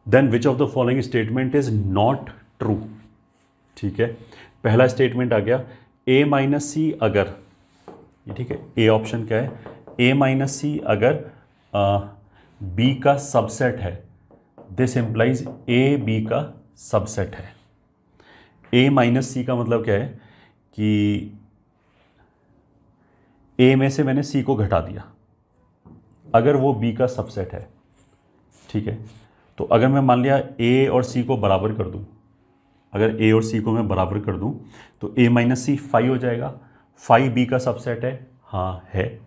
Then which of the following statement is not true, ठीक है। पहला स्टेटमेंट आ गया a - c अगर, ये ठीक है, ए ऑप्शन क्या है, a - c अगर b का सबसेट है, दिस एम्प्लाइज a b का सबसेट है। a - c का मतलब क्या है कि a में से मैंने c को घटा दिया, अगर वो b का सबसेट है, ठीक है। तो अगर मैं मान लिया a और c को बराबर कर दूं, अगर a और c को मैं बराबर कर दूं तो a - c 5 हो जाएगा। 5 b का सबसेट है, हाँ है,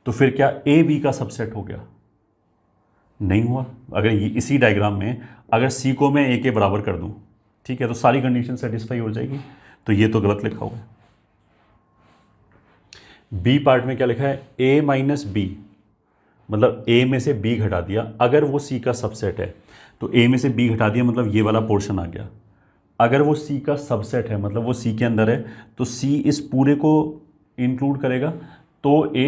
तो फिर क्या a b का सबसेट हो गया, नहीं हुआ। अगर ये इसी डायग्राम में अगर c को मैं a के बराबर कर दूं, ठीक है, तो सारी कंडीशन सेटिस्फाई हो जाएगी, तो ये तो गलत लिखा हुआ है। b पार्ट में क्या लिखा है, a - b मतलब a में से b घटा दिया, अगर वो c का सबसेट है तो a में से b घटा दिया, मतलब ये वाला पोर्शन आ गया। अगर वो C का सबसेट है, मतलब वो C के अंदर है, तो C इस पूरे को इंक्लूड करेगा, तो A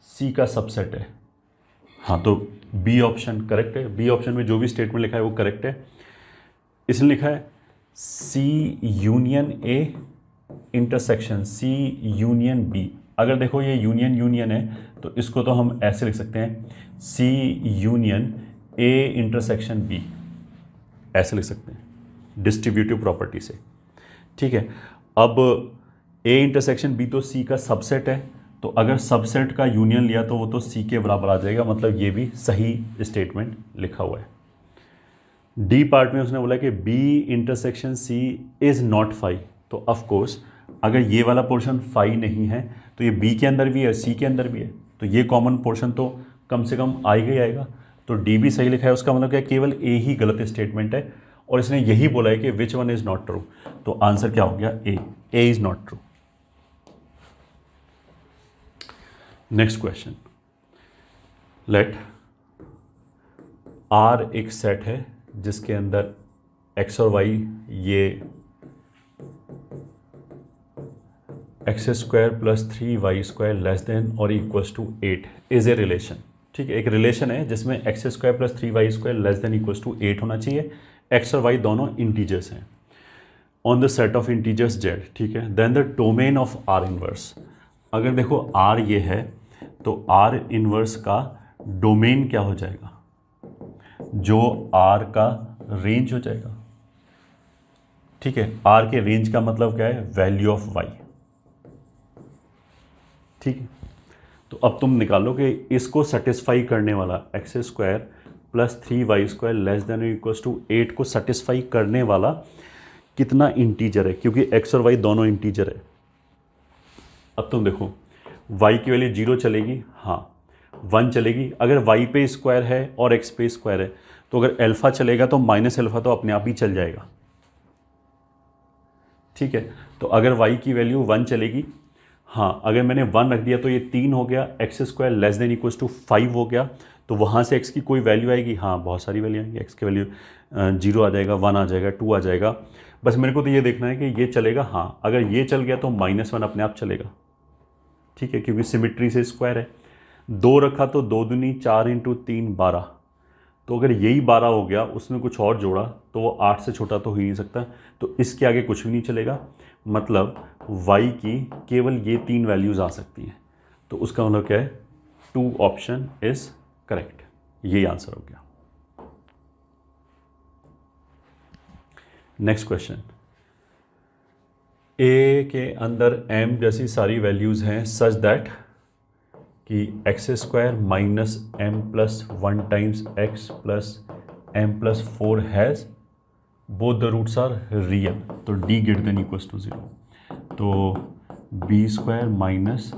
C का सबसेट है, हाँ, तो B ऑप्शन करेक्ट है। B ऑप्शन में जो भी स्टेटमेंट लिखा है वो करेक्ट है। इसने लिखा है C union A intersection C union B। अगर देखो ये यूनियन है तो इसको तो हम ऐसे लिख सकते हैं सी यूनियन ए इंटरसेक्शन बी, ऐसे लिख सकते हैं डिस्ट्रीब्यूटिव प्रॉपर्टी से। ठीक है, अब ए इंटरसेक्शन बी तो सी का सबसेट है, तो अगर सबसेट का यूनियन लिया तो वो तो सी के बराबर आ जाएगा, मतलब ये भी सही स्टेटमेंट लिखा हुआ है। डी पार्ट में उसने बोला कि B intersection C is not phi, तो ऑफ कोर्स अगर ये वाला पोर्शन फाई नहीं है तो ये बी के अंदर भी है, सी के अंदर भी है, तो ये कॉमन पोर्शन तो कम से कम आएगा ही आएगा, तो डी भी सही लिखा है। उसका मतलब क्या, केवल ए ही गलत स्टेटमेंट है और इसने यही बोला है कि which one is not true, तो आंसर क्या हो गया, a is not true. Next question, let R एक सेट है जिसके अंदर एक्स और वाई ये x square plus 3y square less than और equals to 8 is a relation. ठीक है, एक रिलेशन है जिसमें x square plus 3y square less than equals to 8 होना चाहिए। एक्स और वाई दोनों इंटीजर्स हैं on the set of integers Z. ठीक है, then the domain of R inverse, अगर देखो आर ये है तो आर इनवर्स का डोमेन क्या हो जाएगा, जो आर का रेंज हो जाएगा। ठीक है, आर के रेंज का मतलब क्या है, वैल्यू ऑफ वाई। ठीक है, तो अब तुम निकालो कि इसको सेटिस्फाई करने वाला X square plus 3y square less than equals to 8 को सेटिस्फाई करने वाला कितना इंटीजर है, क्योंकि एक्स और वाई दोनों इंटीजर है। अब तुम देखो y की वैल्यू 0 चलेगी, हाँ 1 चलेगी, अगर y पे स्क्वायर है और x पे स्क्वायर है तो अगर अल्फा चलेगा तो माइनस अल्फा तो अपने आप ही चल जाएगा। ठीक है, तो अगर y की वैल्यू 1 चलेगी, हाँ अगर मैंने 1 रख दिया तो ये 3 हो गया, X square less than equals to 5 हो गया, तो वहाँ से x की कोई वैल्यू आएगी, हाँ बहुत सारी वैल्यू आएंगी, x की वैल्यू 0 आ जाएगा, 1 आ जाएगा, 2 आ जाएगा। बस मेरे को तो ये देखना है कि ये चलेगा, हाँ अगर ये चल गया तो -1 अपने आप चलेगा। ठीक है, क्योंकि सिमिट्री से स्क्वायर है। 2 रखा तो 2 दूनी 4 इंटू 3 12, तो अगर यही 12 हो गया, उसमें कुछ और जोड़ा तो वो 8 से छोटा तो हो ही नहीं सकता, तो इसके आगे कुछ भी नहीं चलेगा, मतलब y की केवल ये 3 वैल्यूज़ आ सकती हैं। तो उसका मतलब क्या है, 2 ऑप्शन इज करेक्ट, यही आंसर हो गया। नेक्स्ट क्वेश्चन, a के अंदर m जैसी सारी वैल्यूज़ हैं सच दैट कि x square minus m plus 1 times x plus m plus 4 has both the roots are real, तो D greater than equals to 0, तो B square minus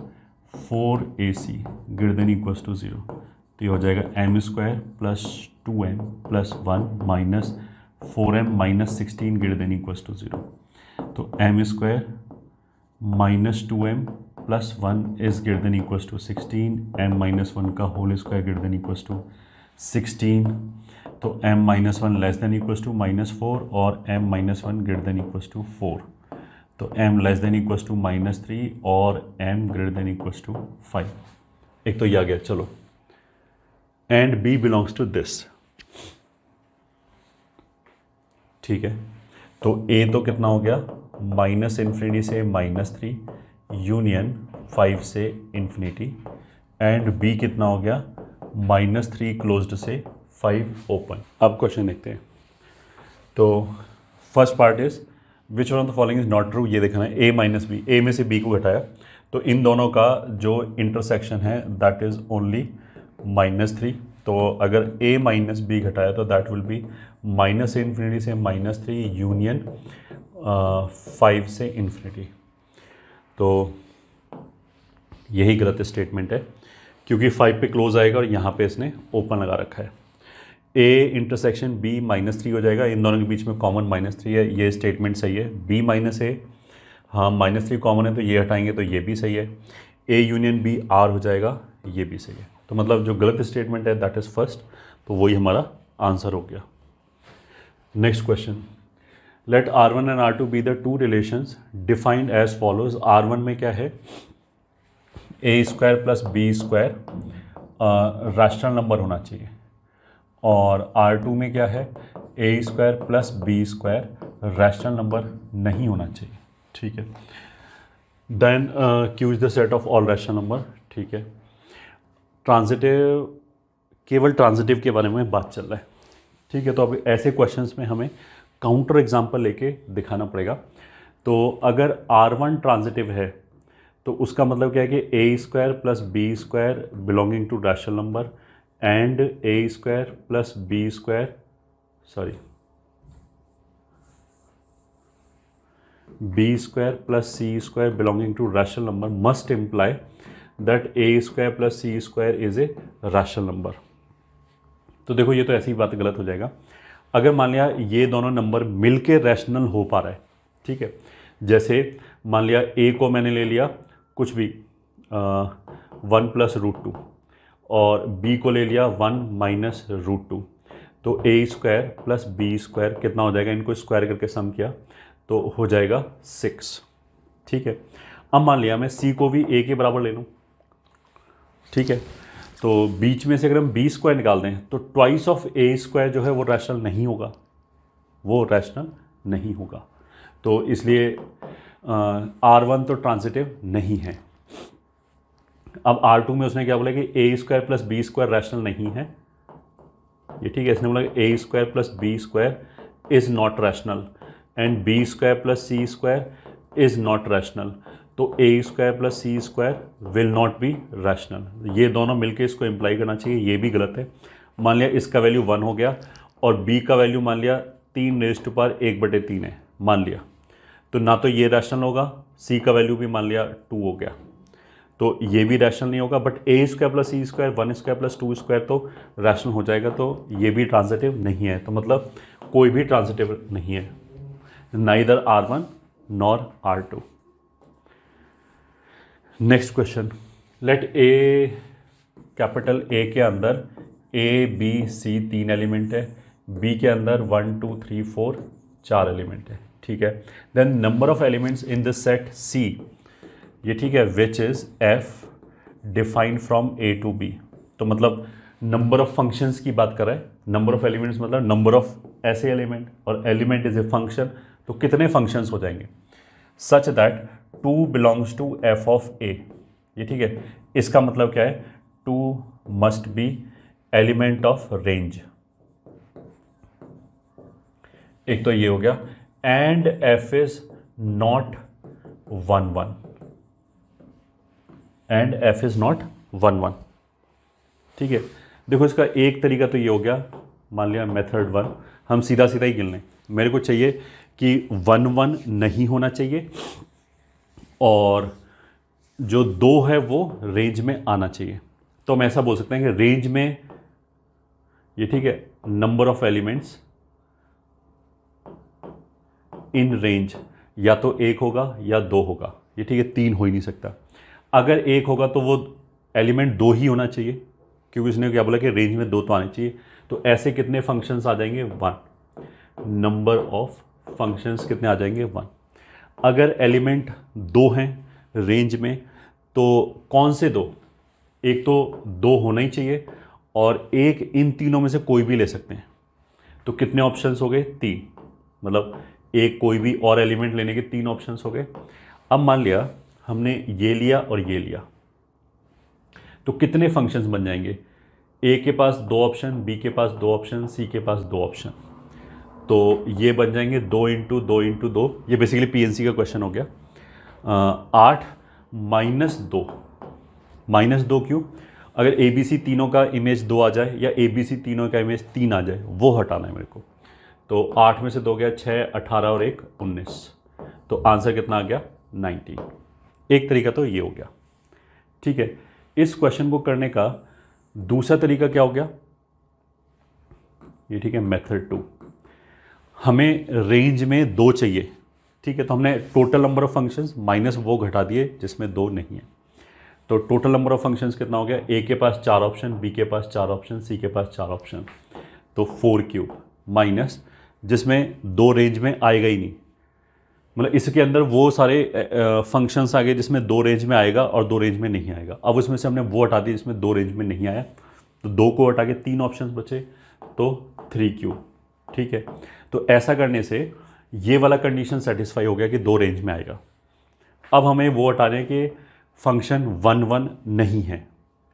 4ac greater than equals to 0, तो ये हो जाएगा m square plus 2m plus 1 minus 4m minus 16 greater than equals to 0, तो m square minus 2m plus 1 is greater than equals to 16, m minus 1 का whole square greater than equals to 16, तो m minus 1 less than equals to -4 और m minus 1 greater than equals to 4, तो m less than equals to -3 और m greater than equals to 5। एक तो ये आ गया, चलो and b belongs to this. ठीक है, तो a तो कितना हो गया, -∞ से -3 यूनियन 5 से इन्फिनिटी, एंड b कितना हो गया, -3 क्लोज्ड से 5 ओपन। अब क्वेश्चन देखते हैं। तो first part is which one of the following is not true, ये देखना है। a माइनस बी, a में से b को घटाया, तो इन दोनों का जो इंटरसेक्शन है दैट इज ओनली -3, तो अगर a माइनस बी घटाया तो दैट विल बी -∞ से -3 यूनियन 5 से इन्फिनिटी, तो यही गलत स्टेटमेंट है क्योंकि 5 पे क्लोज आएगा और यहाँ पे इसने ओपन लगा रखा है। a इंटरसेक्शन b -3 हो जाएगा, इन दोनों के बीच में कॉमन -3 है, ये स्टेटमेंट सही है। b माइनस a, हाँ -3 कॉमन है तो ये हटाएंगे तो ये भी सही है। a यूनियन b r हो जाएगा, ये भी सही है। तो मतलब जो गलत स्टेटमेंट है दैट इज़ फर्स्ट, तो वही हमारा आंसर हो गया। Next question, let R1 and R2 be the two relations defined as follows. R1 में क्या है, a square plus B square rational number होना चाहिए, और R2 में क्या है, a square plus B square rational number नहीं होना चाहिए। ठीक है, देन Q is the set of all rational number. ठीक है, ट्रांजिटिव, केवल ट्रांजिटिव के बारे में बात चल रहा है, ठीक है। तो अब ऐसे क्वेश्चंस में हमें काउंटर एग्जांपल लेके दिखाना पड़ेगा। तो अगर R1 ट्रांजिटिव है तो उसका मतलब क्या है कि a square plus B square belonging to rational number and a square plus B square, sorry, b square plus c square belonging to rational number must imply that a square plus c square is a rational number. तो देखो ये तो ऐसी बात गलत हो जाएगा। अगर मान लिया ये दोनों नंबर मिलके रैशनल हो पा रहा है, ठीक है, जैसे मान लिया a को मैंने ले लिया कुछ भी 1 प्लस रूट 2 और b को ले लिया 1 माइनस रूट 2, तो a square plus B square कितना हो जाएगा, इनको स्क्वायर करके सम किया तो हो जाएगा 6, ठीक है। अब मान लिया मैं c को भी a के बराबर ले लूँ, ठीक है, तो बीच में से अगर हम बी स्क्वायर निकाल दें तो ट्वाइस ऑफ ए स्क्वायर जो है वो रैशनल नहीं होगा, वो रैशनल नहीं होगा। तो इसलिए R1 तो ट्रांजिटिव नहीं है। अब R2 में उसने क्या बोला कि a square plus B square rational नहीं है, ये ठीक है। इसने बोला कि a square plus B square is not rational and b square plus C square is not rational, तो a square plus C square will not be rational. ये दोनों मिलके इसको इम्प्लाई करना चाहिए, ये भी गलत है। मान लिया इसका वैल्यू 1 हो गया और b का वैल्यू मान लिया 3 रेज़ टू पावर 1/3 है, मान लिया, तो ना तो ये रैशनल होगा, c का वैल्यू भी मान लिया 2 हो गया, तो ये भी रैशनल नहीं होगा। But A square plus C square 1 square plus 2 square तो रैशनल हो जाएगा, तो ये भी ट्रांजिटिव नहीं है। तो मतलब कोई भी ट्रांजिटिव नहीं है, neither R1 nor R2। Next question, let A, capital A के अंदर ए बी सी 3 एलिमेंट है, बी के अंदर 1 2 3 4 4 एलिमेंट है, ठीक है। Then number of elements in the set C, ये ठीक है, which is f defined from A to b. तो मतलब नंबर ऑफ फंक्शंस की बात कर रहा है, नंबर ऑफ एलिमेंट्स मतलब नंबर ऑफ ऐसे एलिमेंट, और एलिमेंट इज ए फंक्शन, तो कितने फंक्शंस हो जाएंगे, such that 2 belongs to f of a, ये ठीक है। इसका मतलब क्या है, 2 must be element of range, एक तो ये हो गया, and f is not 1 1, and f is not 1 1, ठीक है। देखो इसका एक तरीका तो ये हो गया, मान लिया मेथड 1, हम सीधा सीधा ही गिन लें। मेरे को चाहिए कि 1 1 नहीं होना चाहिए और जो 2 है वो रेंज में आना चाहिए। तो हम ऐसा बोल सकते हैं कि रेंज में, ये ठीक है, number of elements in range या तो 1 होगा या 2 होगा, ये ठीक है, 3 हो ही नहीं सकता। अगर 1 होगा तो वो एलिमेंट 2 ही होना चाहिए, क्योंकि उसने क्या बोला कि रेंज में 2 तो आने चाहिए। तो ऐसे कितने फंक्शंस आ जाएंगे, 1, नंबर ऑफ फंक्शंस कितने आ जाएंगे, 1। अगर एलिमेंट 2 हैं रेंज में, तो कौन से 2, एक तो 2 होना ही चाहिए और एक इन तीनों में से कोई भी ले सकते हैं। तो कितने ऑप्शंस हो गए, 3, मतलब एक कोई भी और एलिमेंट लेने के 3 ऑप्शंस हो गए। अब मान लिया हमने ये लिया और ये लिया, तो कितने फंक्शंस बन जाएंगे, ए के पास 2 ऑप्शन, बी के पास 2 ऑप्शन, सी के पास 2 ऑप्शन, तो ये बन जाएंगे 2 इंटू 2 इंटू 2, ये बेसिकली पीएनसी का क्वेश्चन हो गया। 8 माइनस 2, माइनस 2 क्यों, अगर ए बी सी तीनों का इमेज 2 आ जाए या ए बी सी तीनों का इमेज 3 आ जाए, वो हटाना है मेरे को। तो 8 में से 2 गया 6, 18 और 1 19, तो आंसर कितना आ गया, 19। एक तरीका तो ये हो गया, ठीक है। इस क्वेश्चन को करने का दूसरा तरीका क्या हो गया, ये ठीक है, मेथड 2। हमें रेंज में 2 चाहिए, ठीक है, तो हमने total number of functions minus वो घटा दिए जिसमें 2 नहीं है। तो टोटल नंबर ऑफ फंक्शंस कितना हो गया, ए के पास 4 ऑप्शन, बी के पास 4 ऑप्शन, सी के पास 4 ऑप्शन, तो 4³ माइनस जिसमें 2 रेंज में आएगा ही नहीं, मतलब इसके अंदर वो सारे फंक्शंस आ गए जिसमें 2 रेंज में आएगा और 2 रेंज में नहीं आएगा। अब उसमें से हमने वो हटा दी जिसमें 2 रेंज में नहीं आया, तो 2 को हटा के 3 ऑप्शंस बचे, तो 3³, ठीक है। तो ऐसा करने से ये वाला कंडीशन सेटिस्फाई हो गया कि 2 रेंज में आएगा। अब हमें वो हटाने के फंक्शन 1 1 नहीं है,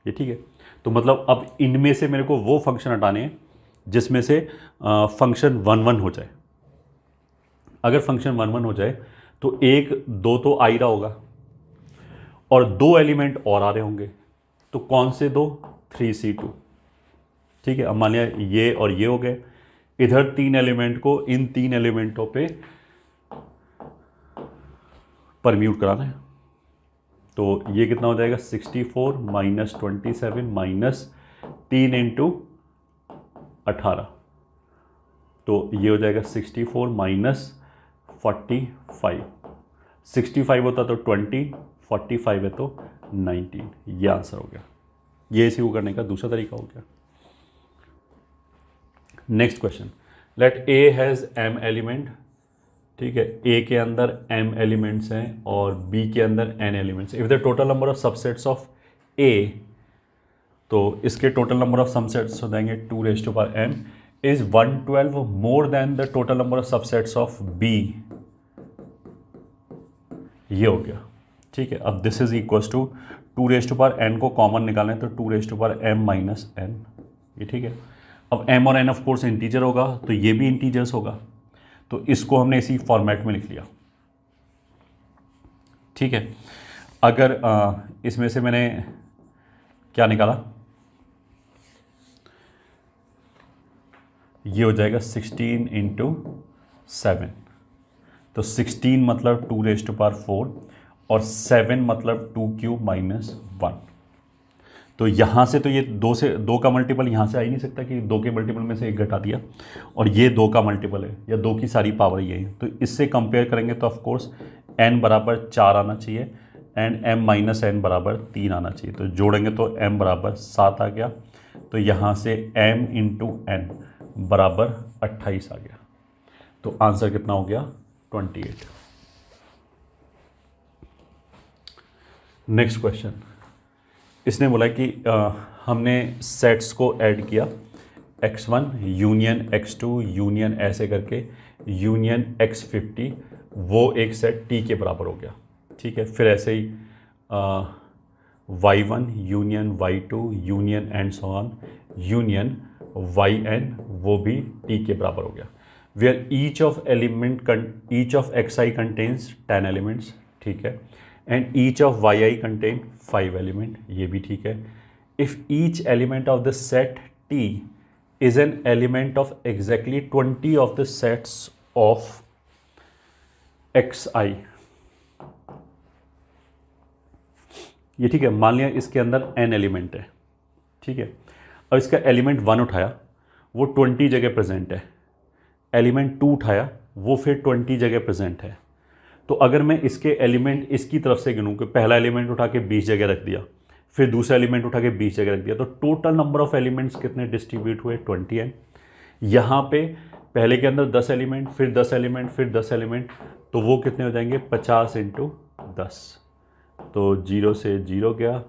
ये ठीक है। तो मतलब अब इनमें से मेरे को वो फंक्शन हटाने हैं जिसमें से फंक्शन 1 1 हो जाए। अगर फंक्शन 1 1 हो जाए तो 1 2 तो आ ही रहा होगा और 2 एलिमेंट और आ रहे होंगे। तो कौन से 2? 3C2। ठीक है, अब मान लिया ये और ये हो गए। इधर 3 एलिमेंट को इन 3 एलिमेंटों पे परम्यूट कराना है। तो ये कितना हो जाएगा? 64 माइनस 27 माइनस 3 इंटू 18। तो ये हो जाएगा 64 माइनस 45। 65 होता तो 20, 45 है तो 19। ये आंसर हो गया। ये इसी को करने का दूसरा तरीका हो गया। Next question, let A has m element. ठीक है, ए के अंदर m एलिमेंट्स हैं और b के अंदर n elements. If the total number of subsets of a, तो इसके टोटल नंबर ऑफ सबसेट्स हो जाएंगे 2m is 112 more than the total number of subsets of b। ये हो गया। ठीक है, अब this is equal to 2n को कॉमन निकालें तो 2m माइनस n। ये ठीक है। अब m और n ऑफ कोर्स इंटीजर होगा तो ये भी इंटीजर्स होगा, तो इसको हमने इसी फॉर्मेट में लिख लिया। ठीक है, अगर इसमें से मैंने क्या निकाला, ये हो जाएगा 16 इंटू 7। तो 16 मतलब 2⁴ और 7 मतलब 2³ माइनस 1। तो यहाँ से तो ये 2 का मल्टीपल यहाँ से आ ही नहीं सकता कि 2 के मल्टीपल में से 1 घटा दिया, और ये 2 का मल्टीपल है या 2 की सारी पावर ये है। तो इससे कंपेयर करेंगे तो ऑफकोर्स n बराबर 4 आना चाहिए एंड m माइनस n बराबर 3 आना चाहिए। तो जोड़ेंगे तो m बराबर 7 आ गया। तो यहाँ से m इंटू n बराबर 28 आ गया। तो आंसर कितना हो गया? 28। नेक्स्ट क्वेश्चन, इसने बोला कि हमने सेट्स को ऐड किया x1 यूनियन x2 यूनियन ऐसे करके यूनियन x50, वो एक सेट t के बराबर हो गया। ठीक है, फिर ऐसे ही y1 union y2 union and so on union yn, वो भी t के बराबर हो गया। Where each of xi contains 10 elements. ठीक है, and each of yi contain 5 element. ये भी ठीक है। If each element of the set t is an element of exactly 20 of the sets of xi। ये ठीक है, मान लिया इसके अंदर n एलिमेंट है। ठीक है, अब इसका एलिमेंट 1 उठाया, वो 20 जगह प्रेजेंट है। एलिमेंट 2 उठाया, वो फिर 20 जगह प्रेजेंट है। तो अगर मैं इसके एलिमेंट इसकी तरफ से गिनूँ कि पहला एलिमेंट उठा के 20 जगह रख दिया, फिर दूसरा एलिमेंट उठा के 20 जगह रख दिया, तो टोटल नंबर ऑफ एलिमेंट्स कितने डिस्ट्रीब्यूट हुए? 20n। यहाँ पे पहले के अंदर 10 एलिमेंट, फिर 10 एलिमेंट, फिर 10 एलिमेंट, तो वो कितने हो जाएंगे? 50 इंटू 10। तो 0 से 0 गया,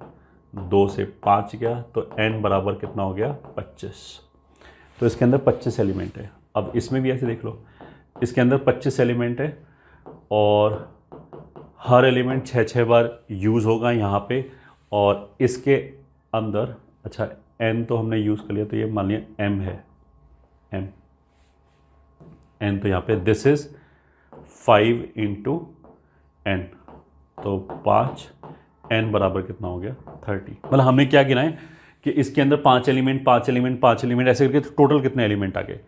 2 से 5 गया, तो n बराबर कितना हो गया? 25। तो इसके अंदर 25 एलिमेंट है। अब इसमें भी ऐसे देख लो, इसके अंदर 25 एलिमेंट है और हर एलिमेंट 6 बार यूज़ होगा यहाँ पे, और इसके अंदर अच्छा n तो हमने यूज़ कर लिया, तो ये मान लिया m है, n तो यहाँ पे दिस इज 5 इंटू n, तो 5, n बराबर कितना हो गया? 30। मतलब हमने क्या गिना है कि इसके अंदर 5 एलिमेंट 5 एलिमेंट 5 एलिमेंट ऐसे करके टोटल कितने एलिमेंट आ गए,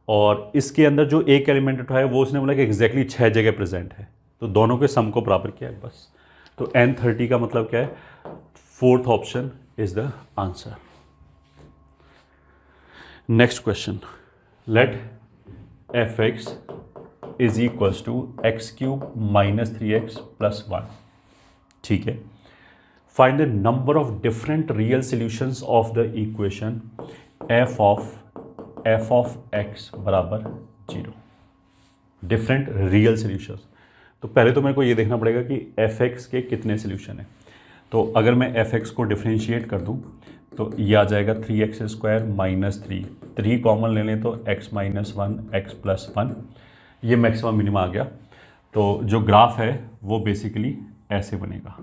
और इसके अंदर जो एक एलिमेंट उठाया वो उसने बोला कि एग्जैक्टली 6 जगह प्रेजेंट है, तो दोनों के सम को बराबर किया है बस। तो n 30 का मतलब क्या है? 4th option is the answer. Next question, let f(x) is equals to x³ minus 3x plus 1। ठीक है, find the number of different real solutions of the equation f of x बराबर 0। डिफरेंट रियल सॉल्यूशंस, तो पहले तो मेरे को ये देखना पड़ेगा कि f(x) के कितने सॉल्यूशन हैं। तो अगर मैं f(x) को डिफरेंशिएट कर दूं तो ये आ जाएगा 3x² माइनस 3 कॉमन ले लें तो x माइनस 1 x प्लस 1, ये मैक्सिमम मिनिमम आ गया। तो जो ग्राफ है वो बेसिकली ऐसे बनेगा।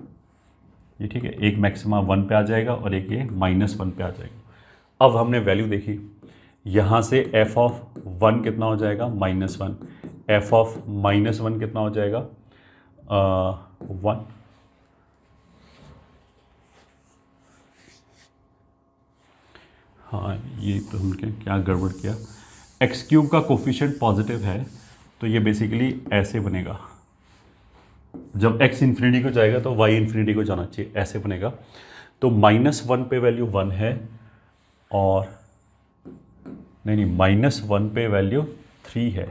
ये ठीक है, एक मैक्सिमा 1 पे आ जाएगा और एक ये -1 पे आ जाएगा। अब हमने वैल्यू देखी, यहाँ से f ऑफ 1 कितना हो जाएगा -1, f ऑफ -1 कितना हो जाएगा 1। हाँ ये तो हमने क्या गड़बड़ किया, एक्स क्यूब का कोफिशिएंट पॉजिटिव है तो ये बेसिकली ऐसे बनेगा, जब x इन्फिनिटी को जाएगा तो y इन्फिनिटी को जाना चाहिए, ऐसे बनेगा। तो -1 पे वैल्यू 1 है और नहीं -1 पे वैल्यू 3 है,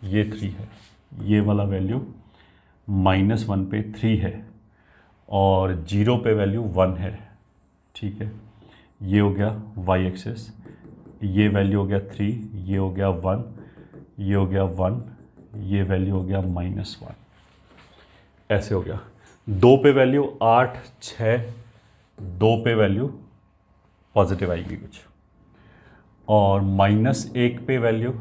ये 3 है, ये वाला वैल्यू -1 पे 3 है और 0 पे वैल्यू 1 है, ठीक है। ये हो गया y एक्सिस, ये वैल्यू हो गया 3, ये हो गया 1, ये हो गया 1, ये वैल्यू हो गया -1, ऐसे हो गया। 2 पे वैल्यू 8, 6, 2 पे वैल्यू पॉजिटिव आएगी कुछ, और -1 पे वैल्यू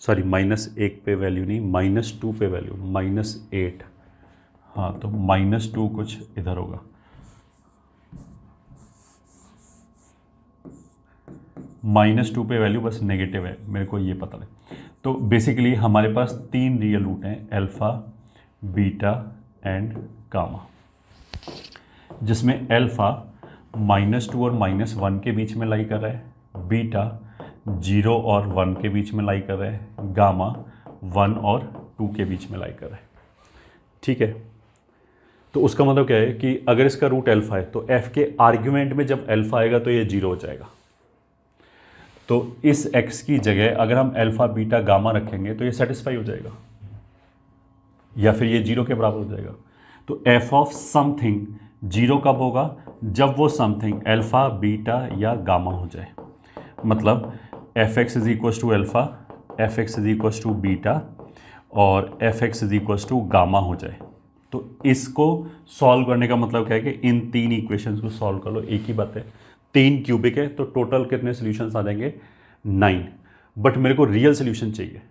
सॉरी -1 पे वैल्यू नहीं, -2 पे वैल्यू -8, हाँ तो -2 कुछ इधर होगा, -2 पे वैल्यू बस नेगेटिव है, मेरे को ये पता नहीं। तो बेसिकली हमारे पास 3 रियल रूट हैं, अल्फ़ा, बीटा एंड गामा, जिसमें अल्फ़ा -2 और -1 के बीच में लाई कर रहा है, बीटा 0 और 1 के बीच में लाई कर रहा है, गामा 1 और 2 के बीच में लाई कर रहा है, ठीक है। तो उसका मतलब क्या है कि अगर इसका रूट अल्फ़ा है तो f के आर्ग्यूमेंट में जब अल्फ़ा आएगा तो ये 0 हो जाएगा। तो इस x की जगह अगर हम अल्फ़ा, बीटा, गामा रखेंगे तो ये सेटिस्फाई हो जाएगा या फिर ये 0 के बराबर हो जाएगा। तो f ऑफ समथिंग 0 कब होगा, जब वो समथिंग अल्फ़ा, बीटा या गामा हो जाए, मतलब f x is equal to alpha, f x is equal to beta और f x is equal to gamma हो जाए। तो इसको सॉल्व करने का मतलब क्या है कि इन 3 इक्वेशंस को सॉल्व कर लो, एक ही बात है। 3 क्यूबिक है तो टोटल कितने सॉल्यूशंस आ जाएंगे 9, बट मेरे को रियल सॉल्यूशन चाहिए।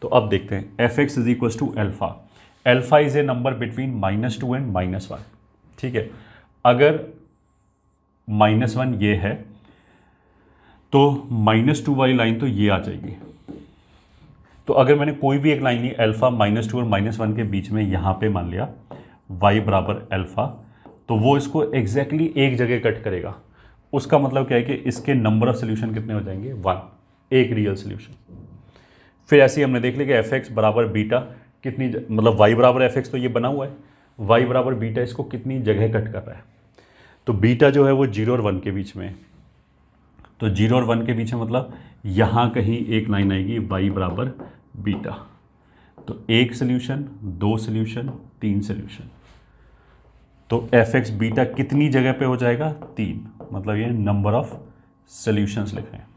तो अब देखते हैं, F x is equal to alpha, alpha is a number between -2 and -1, ठीक है। अगर -1 ये है तो -2 वाली लाइन तो ये आ जाएगी। तो अगर मैंने कोई भी एक लाइन ली अल्फ़ा -2 और -1 के बीच में, यहाँ पे मान लिया y बराबर अल्फ़ा, तो वो इसको एग्जैक्टली एक जगह कट करेगा। उसका मतलब क्या है कि इसके नंबर ऑफ सोल्यूशन कितने हो जाएंगे 1, एक रियल सोल्यूशन। फिर ऐसे ही हमने देख लिया कि एफ एक्स बराबर बीटा कितनी मतलब y बराबर एफ एक्स तो ये बना हुआ है, y बराबर बीटा इसको कितनी जगह कट कर रहा है। तो बीटा जो है वो 0 और 1 के बीच में, तो 0 और 1 के बीच में मतलब यहाँ कहीं एक लाइन आएगी y बराबर बीटा। तो एक सोल्यूशन, 2 सोल्यूशन, 3 सोल्यूशन। तो एफ एक्स बीटा कितनी जगह पे हो जाएगा 3, मतलब ये नंबर ऑफ सोल्यूशंस लिख रहे हैं।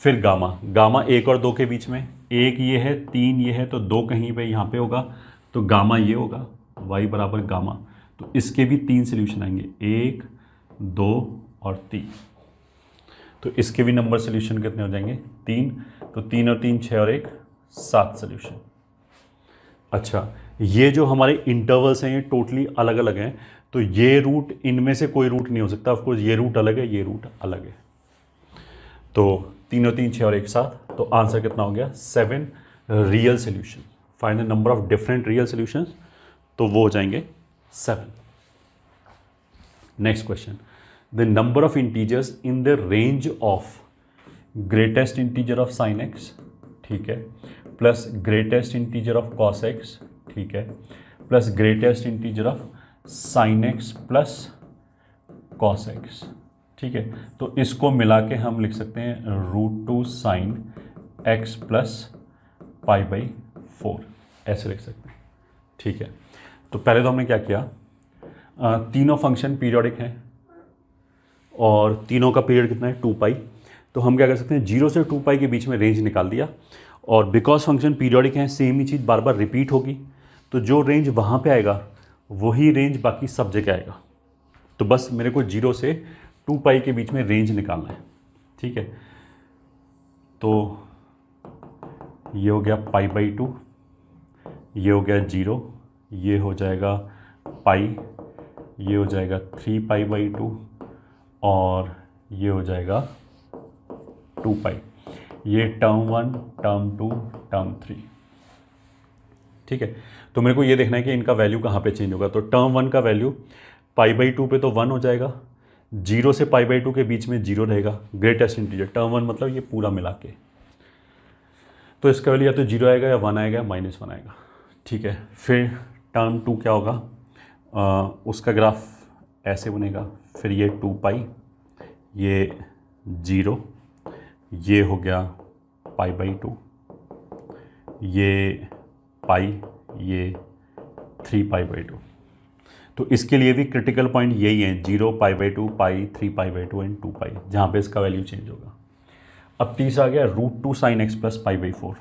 फिर गामा, गामा 1 और 2 के बीच में, 1 ये है, 3 ये है, तो 2 कहीं पे यहाँ पे होगा, तो गामा ये होगा y बराबर गामा। तो इसके भी 3 सोल्यूशन आएंगे, 1, 2 और 3। तो इसके भी नंबर सोल्यूशन कितने हो जाएंगे 3, तो 3 और 3 6 और 1 7 सोल्यूशन। अच्छा, ये जो हमारे इंटरवल्स हैं ये टोटली अलग अलग हैं, तो ये रूट इनमें से कोई रूट नहीं हो सकता। ऑफकोर्स ये रूट अलग है, ये रूट अलग है। तो 3 और 3 6 और 1 7, तो आंसर कितना हो गया 7 real solution. Find the number of different real solutions, तो वो हो जाएंगे 7। Next question, the number of integers in the range of greatest integer of sine x, ठीक है, plus greatest integer of cos x, ठीक है, plus greatest integer of sine x plus cos x, ठीक है। तो इसको मिला के हम लिख सकते हैं √2 साइन एक्स प्लस π/4, ऐसे लिख सकते हैं, ठीक है। तो पहले तो हमने क्या किया, तीनों फंक्शन पीरियोडिक हैं और तीनों का पीरियड कितना है 2π। तो हम क्या कर सकते हैं 0 से 2π के बीच में रेंज निकाल दिया, और बिकॉज फंक्शन पीरियोडिक है सेम ही चीज़ बार बार रिपीट होगी, तो जो रेंज वहाँ पे आएगा वही रेंज बाकी सब जगह आएगा। तो बस मेरे को 0 से 2π के बीच में रेंज निकालना है, ठीक है। तो ये हो गया पाई बाई 2, ये हो गया 0, ये हो जाएगा पाई, ये हो जाएगा 3 पाई बाई 2 और ये हो जाएगा 2 पाई। ये टर्म 1, टर्म 2, टर्म 3। ठीक है, तो मेरे को ये देखना है कि इनका वैल्यू कहाँ पे चेंज होगा। तो टर्म 1 का वैल्यू पाई बाई 2 पे तो 1 हो जाएगा, 0 से पाई बाई 2 के बीच में 0 रहेगा, ग्रेटेस्ट इंटीजर टर्म 1 मतलब ये पूरा मिला के। तो इसका वैल्यू या तो 0 आएगा या 1 आएगा या -1 आएगा। ठीक है, फिर टर्म 2 क्या होगा, उसका ग्राफ ऐसे बनेगा, फिर ये 2 पाई, ये 0, ये हो गया पाई बाई 2, ये पाई, ये 3 पाई बाई 2। तो इसके लिए भी क्रिटिकल पॉइंट यही है, 0 pi by 2, pi, 3 pi by 2 and 2 पाई, जहाँ पे इसका वैल्यू चेंज होगा। अब तीसरा आ गया √2 sine x plus pi by 4।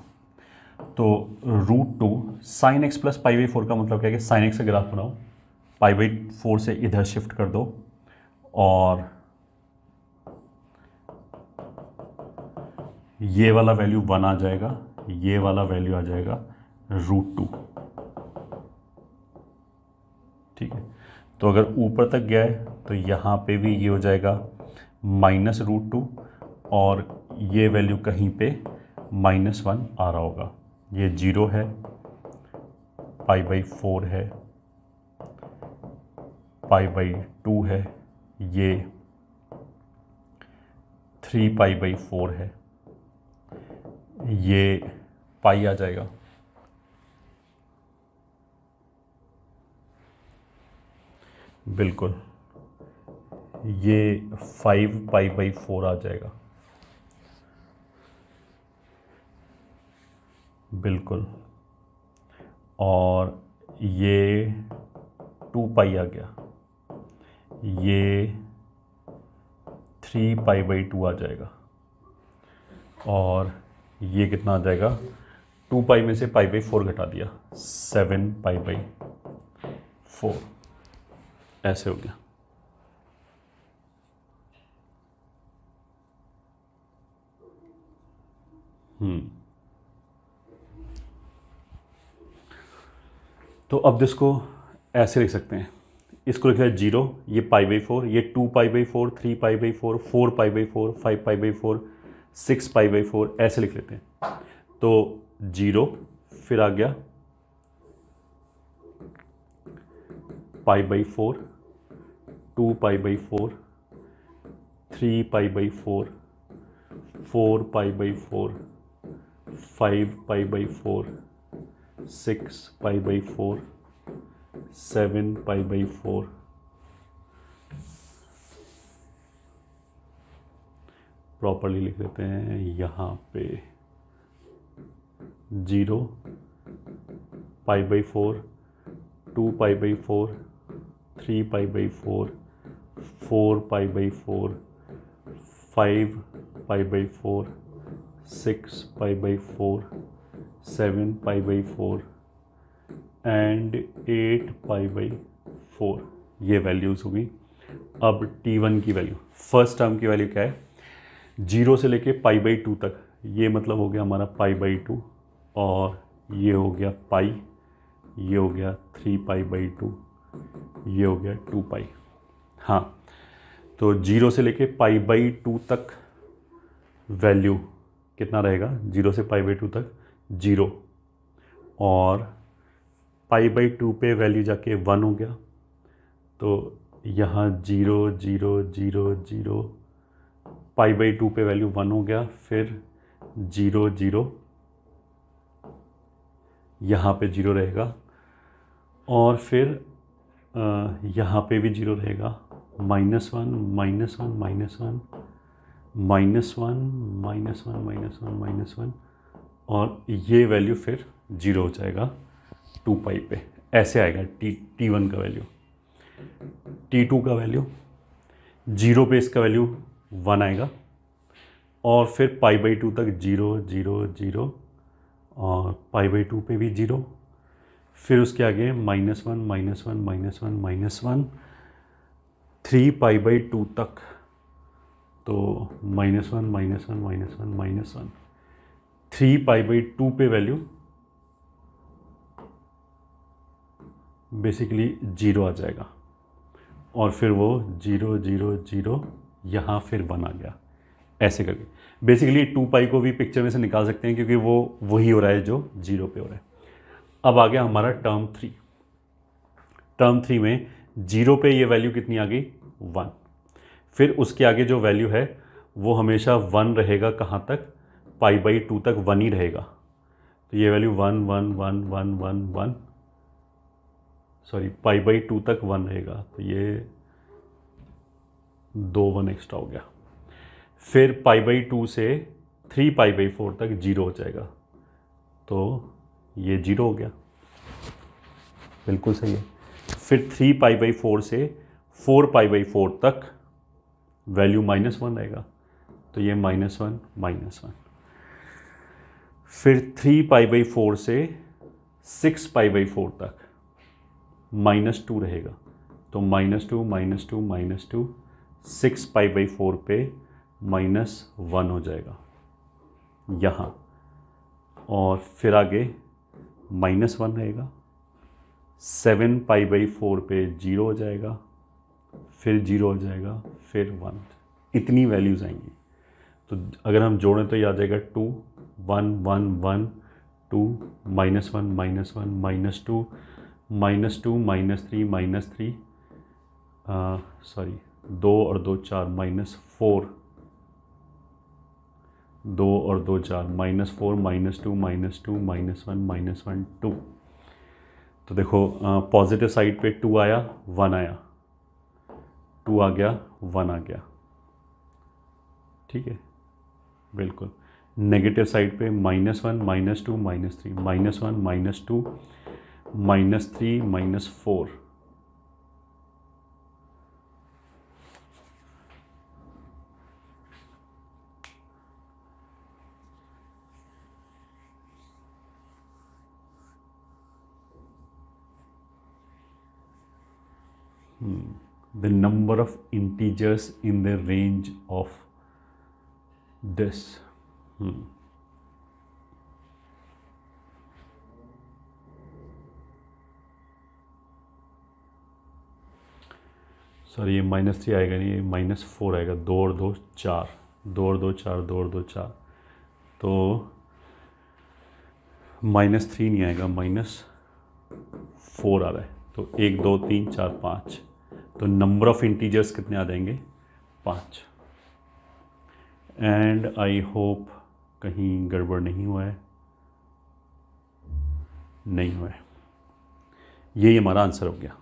तो √2 sine x plus pi by 4 का मतलब क्या है कि साइन एक्स का ग्राफ बनाओ, पाई बाई 4 से इधर शिफ्ट कर दो और ये वाला वैल्यू 1 आ जाएगा, ये वाला वैल्यू आ जाएगा √2। ठीक है, तो अगर ऊपर तक गया है तो यहाँ पे भी ये हो जाएगा -√2 और ये वैल्यू कहीं पे -1 आ रहा होगा। ये 0 है, पाई बाई 4 है, पाई बाई 2 है, ये 3 पाई बाई 4 है, ये पाई आ जाएगा, बिल्कुल ये 5 पाई बाई 4 आ जाएगा, बिल्कुल, और ये 2 पाई आ गया, ये 3 पाई बाई 2 आ जाएगा और ये कितना आ जाएगा, 2 पाई में से पाई बाई 4 घटा दिया, 7 पाई बाई 4, ऐसे हो गया। तो अब इसको ऐसे लिख सकते हैं, इसको लिखा है 0, ये पाई बाई 4, ये 2 pi by 4, 3 pi by 4, 4 pi by 4, 5 pi by 4, 6 pi by 4, ऐसे लिख लेते हैं। तो 0, फिर आ गया pi by 4, 2 pi by 4, 3 pi by 4, 4 pi by 4, 5 pi by 4, 6 pi by 4, 7 pi by 4, properly लिख लेते हैं यहाँ पे 0 pi by 4, 2 pi by 4, 3 pi by 4, 4 pi by 4, 5 pi by 4, 6 pi by 4, 7 pi by 4 and 8 pi by 4। ये values होगी। अब T1 की value, first term की वैल्यू क्या है, 0 से लेके पाई बाई 2 तक, ये मतलब हो गया हमारा पाई बाई 2 और ये हो गया पाई, ये हो गया 3 पाई बाई 2, ये हो गया 2 पाई। हाँ, तो 0 से लेके पाई बाई 2 तक वैल्यू कितना रहेगा, 0 से पाई बाई 2 तक 0 और पाई बाई 2 पे वैल्यू जाके 1 हो गया, तो यहाँ 0 0 0 0, पाई बाई 2 पे वैल्यू 1 हो गया, फिर 0 0, यहाँ पे 0 रहेगा और फिर यहाँ पे भी 0 रहेगा, -1 -1 -1 -1 -1 और ये वैल्यू फिर 0 हो जाएगा 2 पाई पे, ऐसे आएगा T1 का वैल्यू। T2 का वैल्यू 0 पे इसका वैल्यू 1 आएगा और फिर पाई बाई 2 तक 0 0 0 और पाई बाई 2 पे भी 0, फिर उसके आगे -1 -1 -1 -1 3 पाई बाई 2 तक, तो -1 -1 -1 -1 3π/2 पे वैल्यू बेसिकली 0 आ जाएगा और फिर वो 0 0 0 यहाँ फिर 1 आ गया, ऐसे करके। बेसिकली 2π को भी पिक्चर में से निकाल सकते हैं क्योंकि वो वही हो रहा है जो 0 पे हो रहा है। अब आ गया हमारा टर्म 3। टर्म 3 में 0 पे ये वैल्यू कितनी आ गई, 1। फिर उसके आगे जो वैल्यू है वो हमेशा 1 रहेगा, कहाँ तक, π/2 तक 1 ही रहेगा। तो ये वैल्यू 1 1 1 1 1 1 सॉरी π/2 तक 1 रहेगा, तो ये 2 1 एक्स्ट्रा हो गया। फिर π/2 से 3π/4 तक 0 हो जाएगा, तो ये 0 हो गया, बिल्कुल सही है। फिर 3π/4 से 4π/4 तक वैल्यू -1 रहेगा, तो ये -1 -1। फिर 3π/4 से 6π/4 तक -2 रहेगा, तो -2 -2 -2 6π/4 पे -1 हो जाएगा यहाँ, और फिर आगे -1 रहेगा। 7π/4 पे 0 हो जाएगा, फिर 0 हो जाएगा, फिर 1। इतनी वैल्यूज़ आएंगी। तो अगर हम जोड़ें तो ये आ जाएगा 2 1 1 1 2 -1 -1 -2 -2 -3 सॉरी 2 और 2 4 -4 2 और 2 4 -4 -2 -2 -1 -1 2। तो देखो पॉजिटिव साइड पे 2 आया 1 आया, 2 आ गया 1 आ गया, ठीक है, बिल्कुल। नेगेटिव साइड पे -1 -2 -3 -1 -2 -3 -4। The number of integers in the range of this. Sorry ये -3 आएगा नहीं, ये -4 आएगा। 2 और 2 4, 2 और 2 4, 2 और 2 4, तो -3 नहीं आएगा, -4 आ रहा है। तो 1 2 3 4 5, तो नंबर ऑफ इंटीजर्स कितने आ जाएंगे, 5। एंड आई होप कहीं गड़बड़ नहीं हुआ है, नहीं हुआ है। यही हमारा आंसर हो गया।